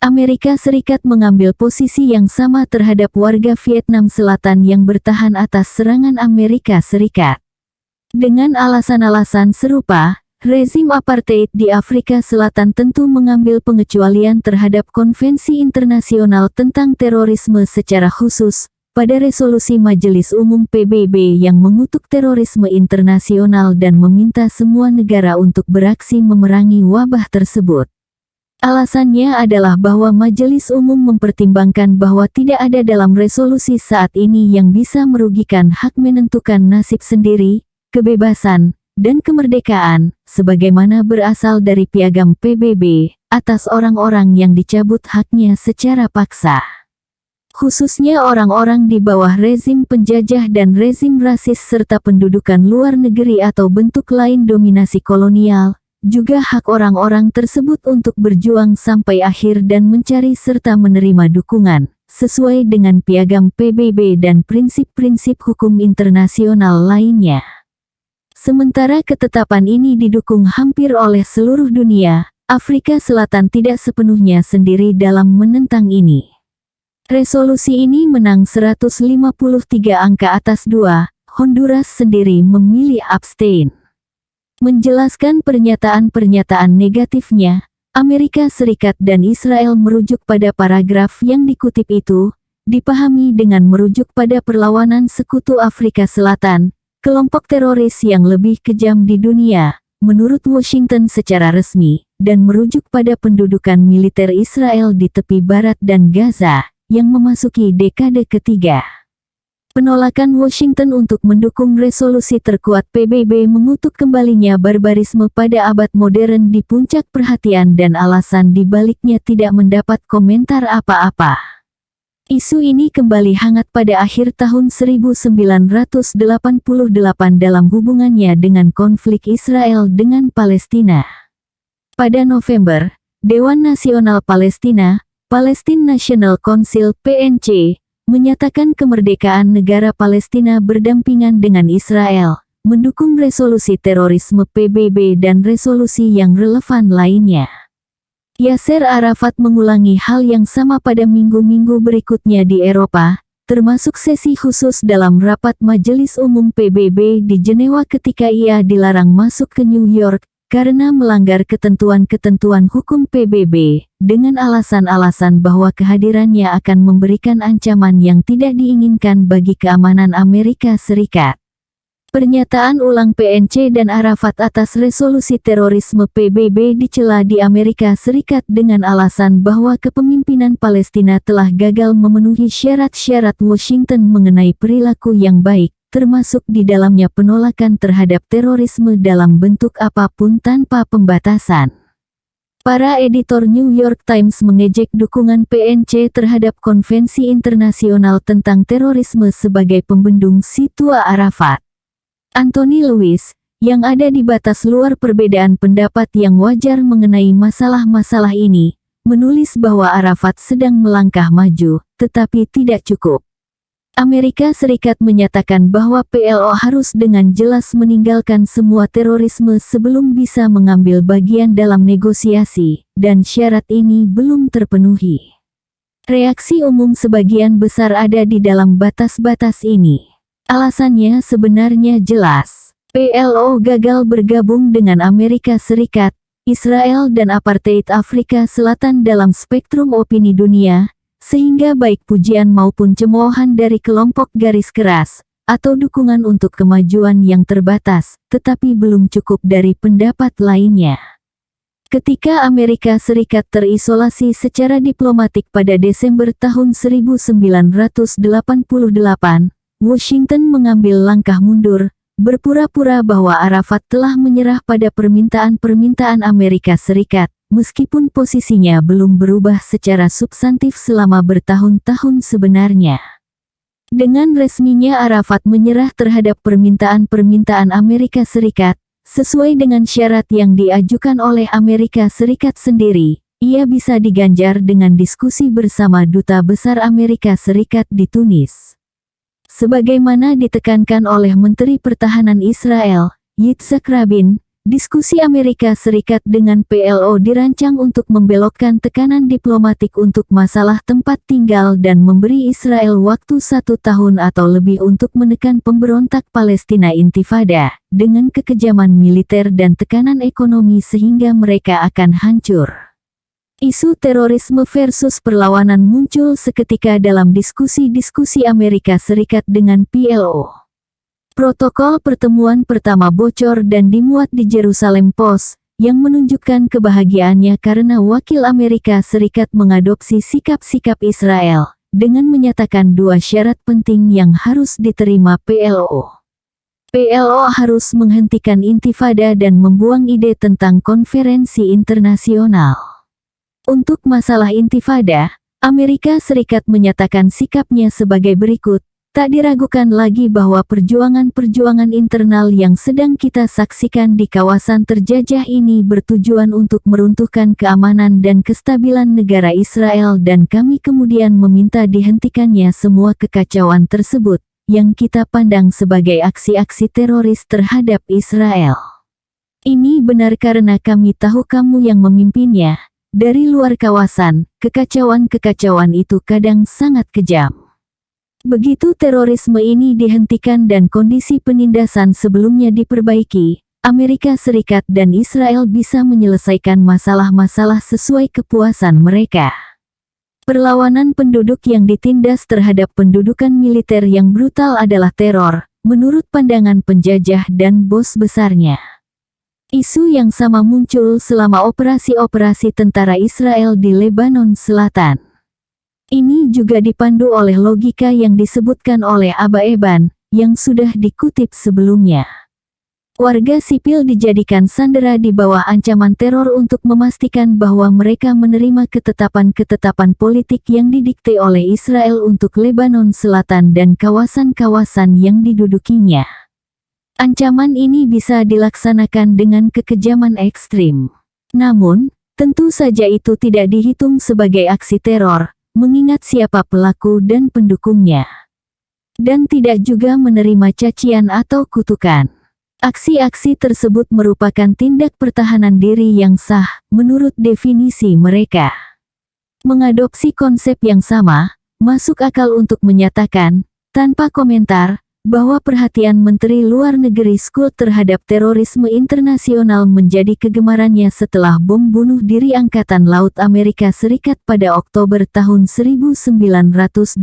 Amerika Serikat mengambil posisi yang sama terhadap warga Vietnam Selatan yang bertahan atas serangan Amerika Serikat. Dengan alasan-alasan serupa, rezim apartheid di Afrika Selatan tentu mengambil pengecualian terhadap Konvensi Internasional tentang Terorisme secara khusus, pada resolusi Majelis Umum PBB yang mengutuk terorisme internasional dan meminta semua negara untuk beraksi memerangi wabah tersebut. Alasannya adalah bahwa Majelis Umum mempertimbangkan bahwa tidak ada dalam resolusi saat ini yang bisa merugikan hak menentukan nasib sendiri, kebebasan, dan kemerdekaan, sebagaimana berasal dari piagam PBB, atas orang-orang yang dicabut haknya secara paksa. Khususnya orang-orang di bawah rezim penjajah dan rezim rasis serta pendudukan luar negeri atau bentuk lain dominasi kolonial, juga hak orang-orang tersebut untuk berjuang sampai akhir dan mencari serta menerima dukungan, sesuai dengan piagam PBB dan prinsip-prinsip hukum internasional lainnya. Sementara ketetapan ini didukung hampir oleh seluruh dunia, Afrika Selatan tidak sepenuhnya sendiri dalam menentang ini. Resolusi ini menang 153 angka atas 2, Honduras sendiri memilih abstain. Menjelaskan pernyataan-pernyataan negatifnya, Amerika Serikat dan Israel merujuk pada paragraf yang dikutip itu, dipahami dengan merujuk pada perlawanan Sekutu Afrika Selatan, kelompok teroris yang lebih kejam di dunia, menurut Washington secara resmi, dan merujuk pada pendudukan militer Israel di tepi barat dan Gaza, yang memasuki dekade ketiga. Penolakan Washington untuk mendukung resolusi terkuat PBB mengutuk kembalinya barbarisme pada abad modern di puncak perhatian dan alasan di baliknya tidak mendapat komentar apa-apa. Isu ini kembali hangat pada akhir tahun 1988 dalam hubungannya dengan konflik Israel dengan Palestina. Pada November, Dewan Nasional Palestina, Palestine National Council (PNC), menyatakan kemerdekaan negara Palestina berdampingan dengan Israel, mendukung resolusi terorisme PBB dan resolusi yang relevan lainnya. Yasser Arafat mengulangi hal yang sama pada minggu-minggu berikutnya di Eropa, termasuk sesi khusus dalam rapat Majelis Umum PBB di Jenewa ketika ia dilarang masuk ke New York, karena melanggar ketentuan-ketentuan hukum PBB, dengan alasan-alasan bahwa kehadirannya akan memberikan ancaman yang tidak diinginkan bagi keamanan Amerika Serikat. Pernyataan ulang PNC dan Arafat atas resolusi terorisme PBB dicela di Amerika Serikat dengan alasan bahwa kepemimpinan Palestina telah gagal memenuhi syarat-syarat Washington mengenai perilaku yang baik, termasuk di dalamnya penolakan terhadap terorisme dalam bentuk apapun tanpa pembatasan. Para editor New York Times mengejek dukungan PNC terhadap Konvensi Internasional tentang Terorisme sebagai pembendung si tua Arafat. Anthony Lewis, yang ada di batas luar perbedaan pendapat yang wajar mengenai masalah-masalah ini, menulis bahwa Arafat sedang melangkah maju, tetapi tidak cukup. Amerika Serikat menyatakan bahwa PLO harus dengan jelas meninggalkan semua terorisme sebelum bisa mengambil bagian dalam negosiasi, dan syarat ini belum terpenuhi. Reaksi umum sebagian besar ada di dalam batas-batas ini. Alasannya sebenarnya jelas. PLO gagal bergabung dengan Amerika Serikat, Israel dan apartheid Afrika Selatan dalam spektrum opini dunia, sehingga baik pujian maupun cemoohan dari kelompok garis keras, atau dukungan untuk kemajuan yang terbatas, tetapi belum cukup dari pendapat lainnya. Ketika Amerika Serikat terisolasi secara diplomatik pada Desember tahun 1988, Washington mengambil langkah mundur, berpura-pura bahwa Arafat telah menyerah pada permintaan-permintaan Amerika Serikat, meskipun posisinya belum berubah secara substantif selama bertahun-tahun sebenarnya. Dengan resminya Arafat menyerah terhadap permintaan-permintaan Amerika Serikat, sesuai dengan syarat yang diajukan oleh Amerika Serikat sendiri, ia bisa diganjar dengan diskusi bersama Duta Besar Amerika Serikat di Tunis. Sebagaimana ditekankan oleh Menteri Pertahanan Israel, Yitzhak Rabin, diskusi Amerika Serikat dengan PLO dirancang untuk membelokkan tekanan diplomatik untuk masalah tempat tinggal dan memberi Israel waktu 1 tahun atau lebih untuk menekan pemberontak Palestina Intifada, dengan kekejaman militer dan tekanan ekonomi sehingga mereka akan hancur. Isu terorisme versus perlawanan muncul seketika dalam diskusi-diskusi Amerika Serikat dengan PLO. Protokol pertemuan pertama bocor dan dimuat di Jerusalem Post, yang menunjukkan kebahagiaannya karena wakil Amerika Serikat mengadopsi sikap-sikap Israel, dengan menyatakan 2 syarat penting yang harus diterima PLO. PLO harus menghentikan intifada dan membuang ide tentang konferensi internasional. Untuk masalah intifada, Amerika Serikat menyatakan sikapnya sebagai berikut. Tak diragukan lagi bahwa perjuangan-perjuangan internal yang sedang kita saksikan di kawasan terjajah ini bertujuan untuk meruntuhkan keamanan dan kestabilan negara Israel, dan kami kemudian meminta dihentikannya semua kekacauan tersebut, yang kita pandang sebagai aksi-aksi teroris terhadap Israel. Ini benar karena kami tahu kamu yang memimpinnya. Dari luar kawasan, kekacauan-kekacauan itu kadang sangat kejam. Begitu terorisme ini dihentikan dan kondisi penindasan sebelumnya diperbaiki, Amerika Serikat dan Israel bisa menyelesaikan masalah-masalah sesuai kepuasan mereka. Perlawanan penduduk yang ditindas terhadap pendudukan militer yang brutal adalah teror, menurut pandangan penjajah dan bos besarnya. Isu yang sama muncul selama operasi-operasi tentara Israel di Lebanon Selatan. Ini juga dipandu oleh logika yang disebutkan oleh Aba Eban, yang sudah dikutip sebelumnya. Warga sipil dijadikan sandera di bawah ancaman teror untuk memastikan bahwa mereka menerima ketetapan-ketetapan politik yang didikte oleh Israel untuk Lebanon Selatan dan kawasan-kawasan yang didudukinya. Ancaman ini bisa dilaksanakan dengan kekejaman ekstrim. Namun, tentu saja itu tidak dihitung sebagai aksi teror, mengingat siapa pelaku dan pendukungnya. Dan tidak juga menerima cacian atau kutukan. Aksi-aksi tersebut merupakan tindak pertahanan diri yang sah, menurut definisi mereka. Mengadopsi konsep yang sama, masuk akal untuk menyatakan, tanpa komentar, bahwa perhatian Menteri Luar Negeri Scholz terhadap terorisme internasional menjadi kegemarannya setelah bom bunuh diri Angkatan Laut Amerika Serikat pada Oktober tahun 1983.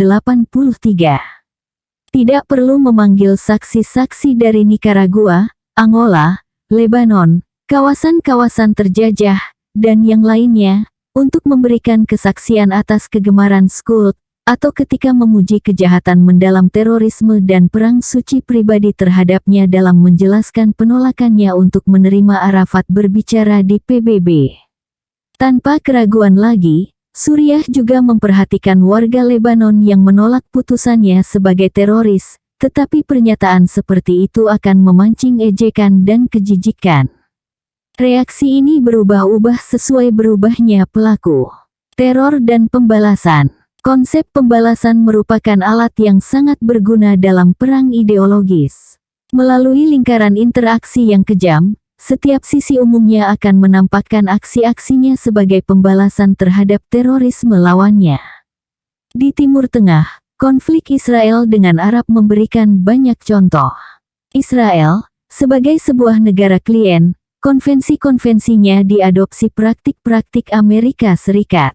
Tidak perlu memanggil saksi-saksi dari Nicaragua, Angola, Lebanon, kawasan-kawasan terjajah, dan yang lainnya, untuk memberikan kesaksian atas kegemaran Scholz, atau ketika memuji kejahatan mendalam terorisme dan perang suci pribadi terhadapnya dalam menjelaskan penolakannya untuk menerima Arafat berbicara di PBB. Tanpa keraguan lagi, Suriah juga memperhatikan warga Lebanon yang menolak putusannya sebagai teroris, tetapi pernyataan seperti itu akan memancing ejekan dan kejijikan. Reaksi ini berubah-ubah sesuai berubahnya pelaku teror dan pembalasan. Konsep pembalasan merupakan alat yang sangat berguna dalam perang ideologis. Melalui lingkaran interaksi yang kejam, setiap sisi umumnya akan menampakkan aksi-aksinya sebagai pembalasan terhadap terorisme lawannya. Di Timur Tengah, konflik Israel dengan Arab memberikan banyak contoh. Israel, sebagai sebuah negara klien, konvensi-konvensinya diadopsi praktik-praktik Amerika Serikat.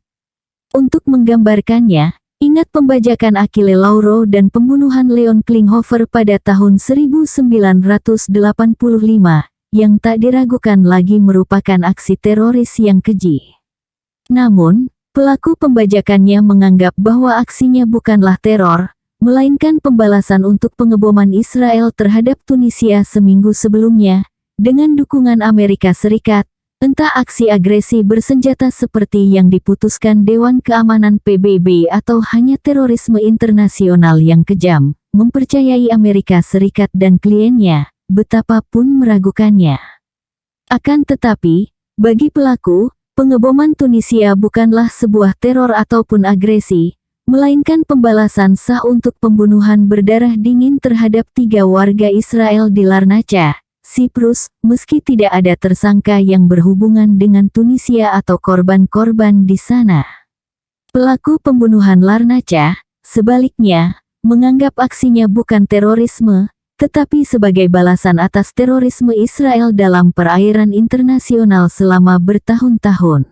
Untuk menggambarkannya, ingat pembajakan Achille Lauro dan pembunuhan Leon Klinghoffer pada tahun 1985, yang tak diragukan lagi merupakan aksi teroris yang keji. Namun, pelaku pembajakannya menganggap bahwa aksinya bukanlah teror, melainkan pembalasan untuk pengeboman Israel terhadap Tunisia seminggu sebelumnya, dengan dukungan Amerika Serikat. Entah aksi agresi bersenjata seperti yang diputuskan Dewan Keamanan PBB atau hanya terorisme internasional yang kejam, mempercayai Amerika Serikat dan kliennya, betapapun meragukannya. Akan tetapi, bagi pelaku, pengeboman Tunisia bukanlah sebuah teror ataupun agresi, melainkan pembalasan sah untuk pembunuhan berdarah dingin terhadap 3 warga Israel di Larnaca, Siprus, meski tidak ada tersangka yang berhubungan dengan Tunisia atau korban-korban di sana. Pelaku pembunuhan Larnaca, sebaliknya, menganggap aksinya bukan terorisme, tetapi sebagai balasan atas terorisme Israel dalam perairan internasional selama bertahun-tahun.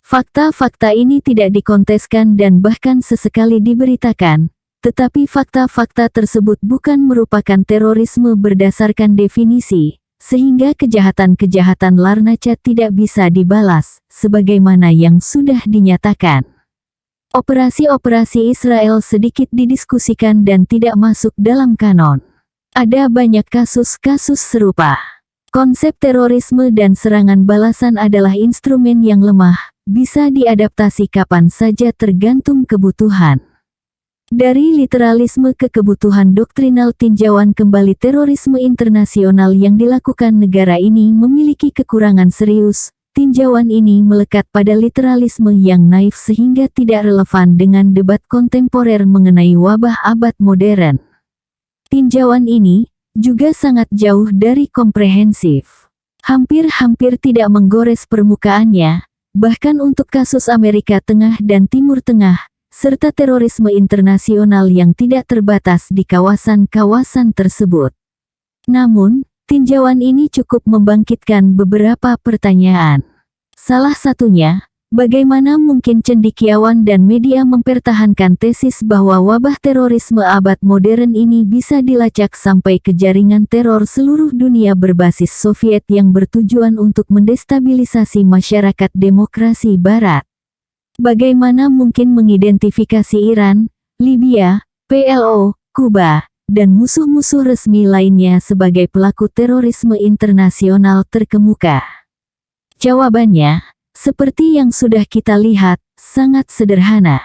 Fakta-fakta ini tidak dikonteskan dan bahkan sesekali diberitakan, tetapi fakta-fakta tersebut bukan merupakan terorisme berdasarkan definisi, sehingga kejahatan-kejahatan Larnaca tidak bisa dibalas, sebagaimana yang sudah dinyatakan. Operasi-operasi Israel sedikit didiskusikan dan tidak masuk dalam kanon. Ada banyak kasus-kasus serupa. Konsep terorisme dan serangan balasan adalah instrumen yang lemah, bisa diadaptasi kapan saja tergantung kebutuhan. Dari literalisme ke kebutuhan doktrinal, tinjauan kembali terorisme internasional yang dilakukan negara ini memiliki kekurangan serius. Tinjauan ini melekat pada literalisme yang naif sehingga tidak relevan dengan debat kontemporer mengenai wabah abad modern. Tinjauan ini juga sangat jauh dari komprehensif. Hampir-hampir tidak menggores permukaannya, bahkan untuk kasus Amerika Tengah dan Timur Tengah, serta terorisme internasional yang tidak terbatas di kawasan-kawasan tersebut. Namun, tinjauan ini cukup membangkitkan beberapa pertanyaan. Salah satunya, bagaimana mungkin cendekiawan dan media mempertahankan tesis bahwa wabah terorisme abad modern ini bisa dilacak sampai ke jaringan teror seluruh dunia berbasis Soviet yang bertujuan untuk mendestabilisasi masyarakat demokrasi Barat? Bagaimana mungkin mengidentifikasi Iran, Libya, PLO, Kuba, dan musuh-musuh resmi lainnya sebagai pelaku terorisme internasional terkemuka? Jawabannya, seperti yang sudah kita lihat, sangat sederhana.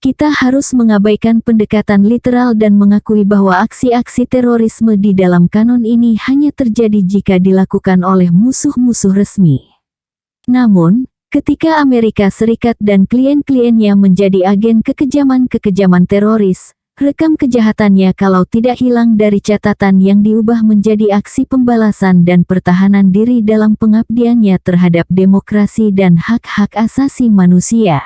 Kita harus mengabaikan pendekatan literal dan mengakui bahwa aksi-aksi terorisme di dalam kanon ini hanya terjadi jika dilakukan oleh musuh-musuh resmi. Namun, ketika Amerika Serikat dan klien-kliennya menjadi agen kekejaman-kekejaman teroris, rekam kejahatannya kalau tidak hilang dari catatan yang diubah menjadi aksi pembalasan dan pertahanan diri dalam pengabdiannya terhadap demokrasi dan hak-hak asasi manusia.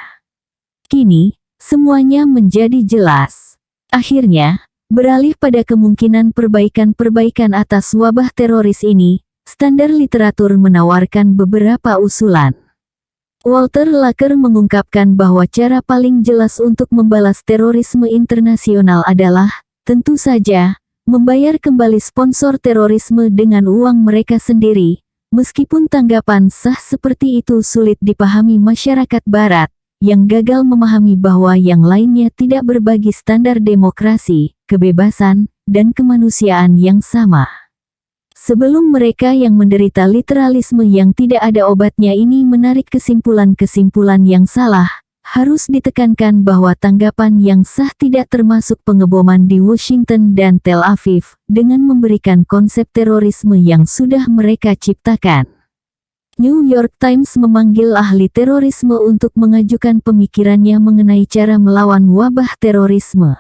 Kini, semuanya menjadi jelas. Akhirnya, beralih pada kemungkinan perbaikan-perbaikan atas wabah teroris ini, standar literatur menawarkan beberapa usulan. Walter Lacker mengungkapkan bahwa cara paling jelas untuk membalas terorisme internasional adalah, tentu saja, membayar kembali sponsor terorisme dengan uang mereka sendiri, meskipun tanggapan sah seperti itu sulit dipahami masyarakat Barat, yang gagal memahami bahwa yang lainnya tidak berbagi standar demokrasi, kebebasan, dan kemanusiaan yang sama. Sebelum mereka yang menderita literalisme yang tidak ada obatnya ini menarik kesimpulan-kesimpulan yang salah, harus ditekankan bahwa tanggapan yang sah tidak termasuk pengeboman di Washington dan Tel Aviv, dengan memberikan konsep terorisme yang sudah mereka ciptakan. New York Times memanggil ahli terorisme untuk mengajukan pemikirannya mengenai cara melawan wabah terorisme.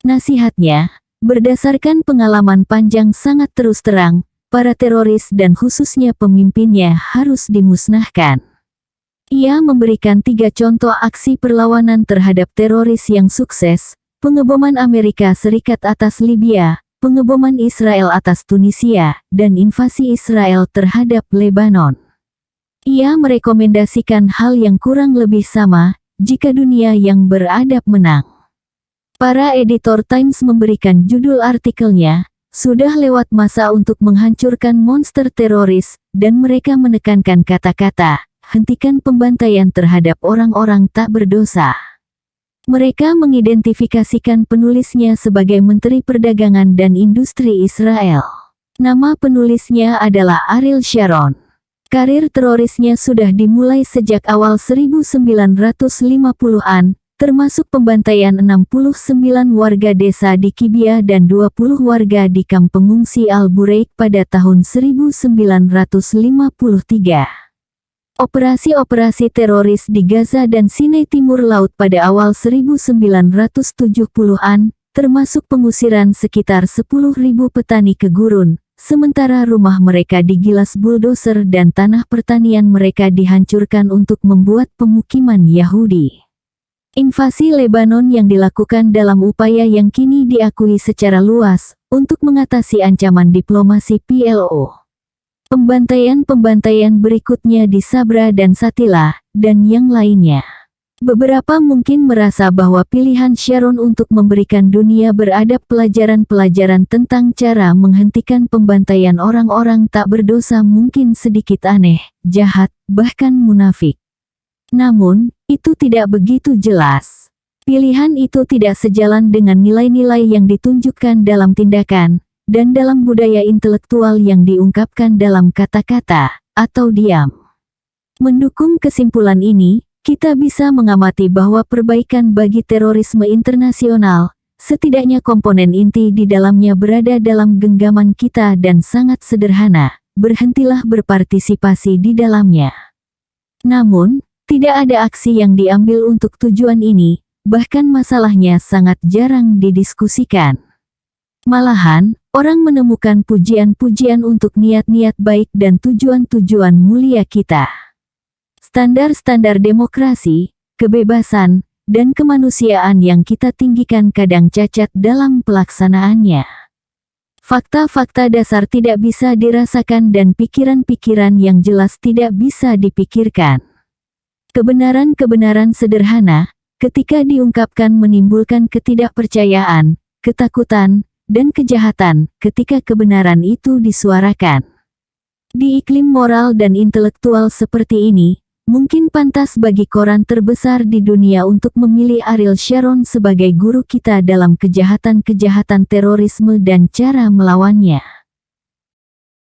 Nasihatnya, berdasarkan pengalaman panjang sangat terus terang, para teroris dan khususnya pemimpinnya harus dimusnahkan. Ia memberikan 3 contoh aksi perlawanan terhadap teroris yang sukses: pengeboman Amerika Serikat atas Libya, pengeboman Israel atas Tunisia, dan invasi Israel terhadap Lebanon. Ia merekomendasikan hal yang kurang lebih sama, jika dunia yang beradab menang. Para editor Times memberikan judul artikelnya, "Sudah lewat masa untuk menghancurkan monster teroris," dan mereka menekankan kata-kata, "Hentikan pembantaian terhadap orang-orang tak berdosa." Mereka mengidentifikasikan penulisnya sebagai Menteri Perdagangan dan Industri Israel. Nama penulisnya adalah Ariel Sharon. Karir terorisnya sudah dimulai sejak awal 1950-an, termasuk pembantaian 69 warga desa di Kibia dan 20 warga di kamp pengungsi Al-Bureik pada tahun 1953. Operasi-operasi teroris di Gaza dan Sinai Timur Laut pada awal 1970-an, termasuk pengusiran sekitar 10.000 petani ke gurun, sementara rumah mereka digilas buldoser dan tanah pertanian mereka dihancurkan untuk membuat pemukiman Yahudi. Invasi Lebanon yang dilakukan dalam upaya yang kini diakui secara luas, untuk mengatasi ancaman diplomasi PLO. Pembantaian-pembantaian berikutnya di Sabra dan Shatila, dan yang lainnya. Beberapa mungkin merasa bahwa pilihan Sharon untuk memberikan dunia beradab pelajaran-pelajaran tentang cara menghentikan pembantaian orang-orang tak berdosa mungkin sedikit aneh, jahat, bahkan munafik. Namun, itu tidak begitu jelas. Pilihan itu tidak sejalan dengan nilai-nilai yang ditunjukkan dalam tindakan, dan dalam budaya intelektual yang diungkapkan dalam kata-kata, atau diam. Mendukung kesimpulan ini, kita bisa mengamati bahwa perbaikan bagi terorisme internasional, setidaknya komponen inti di dalamnya berada dalam genggaman kita dan sangat sederhana. Berhentilah berpartisipasi di dalamnya. Namun, tidak ada aksi yang diambil untuk tujuan ini, bahkan masalahnya sangat jarang didiskusikan. Malahan, orang menemukan pujian-pujian untuk niat-niat baik dan tujuan-tujuan mulia kita. Standar-standar demokrasi, kebebasan, dan kemanusiaan yang kita tinggikan kadang cacat dalam pelaksanaannya. Fakta-fakta dasar tidak bisa dirasakan dan pikiran-pikiran yang jelas tidak bisa dipikirkan. Kebenaran-kebenaran sederhana, ketika diungkapkan menimbulkan ketidakpercayaan, ketakutan, dan kejahatan ketika kebenaran itu disuarakan. Di iklim moral dan intelektual seperti ini, mungkin pantas bagi koran terbesar di dunia untuk memilih Ariel Sharon sebagai guru kita dalam kejahatan-kejahatan terorisme dan cara melawannya.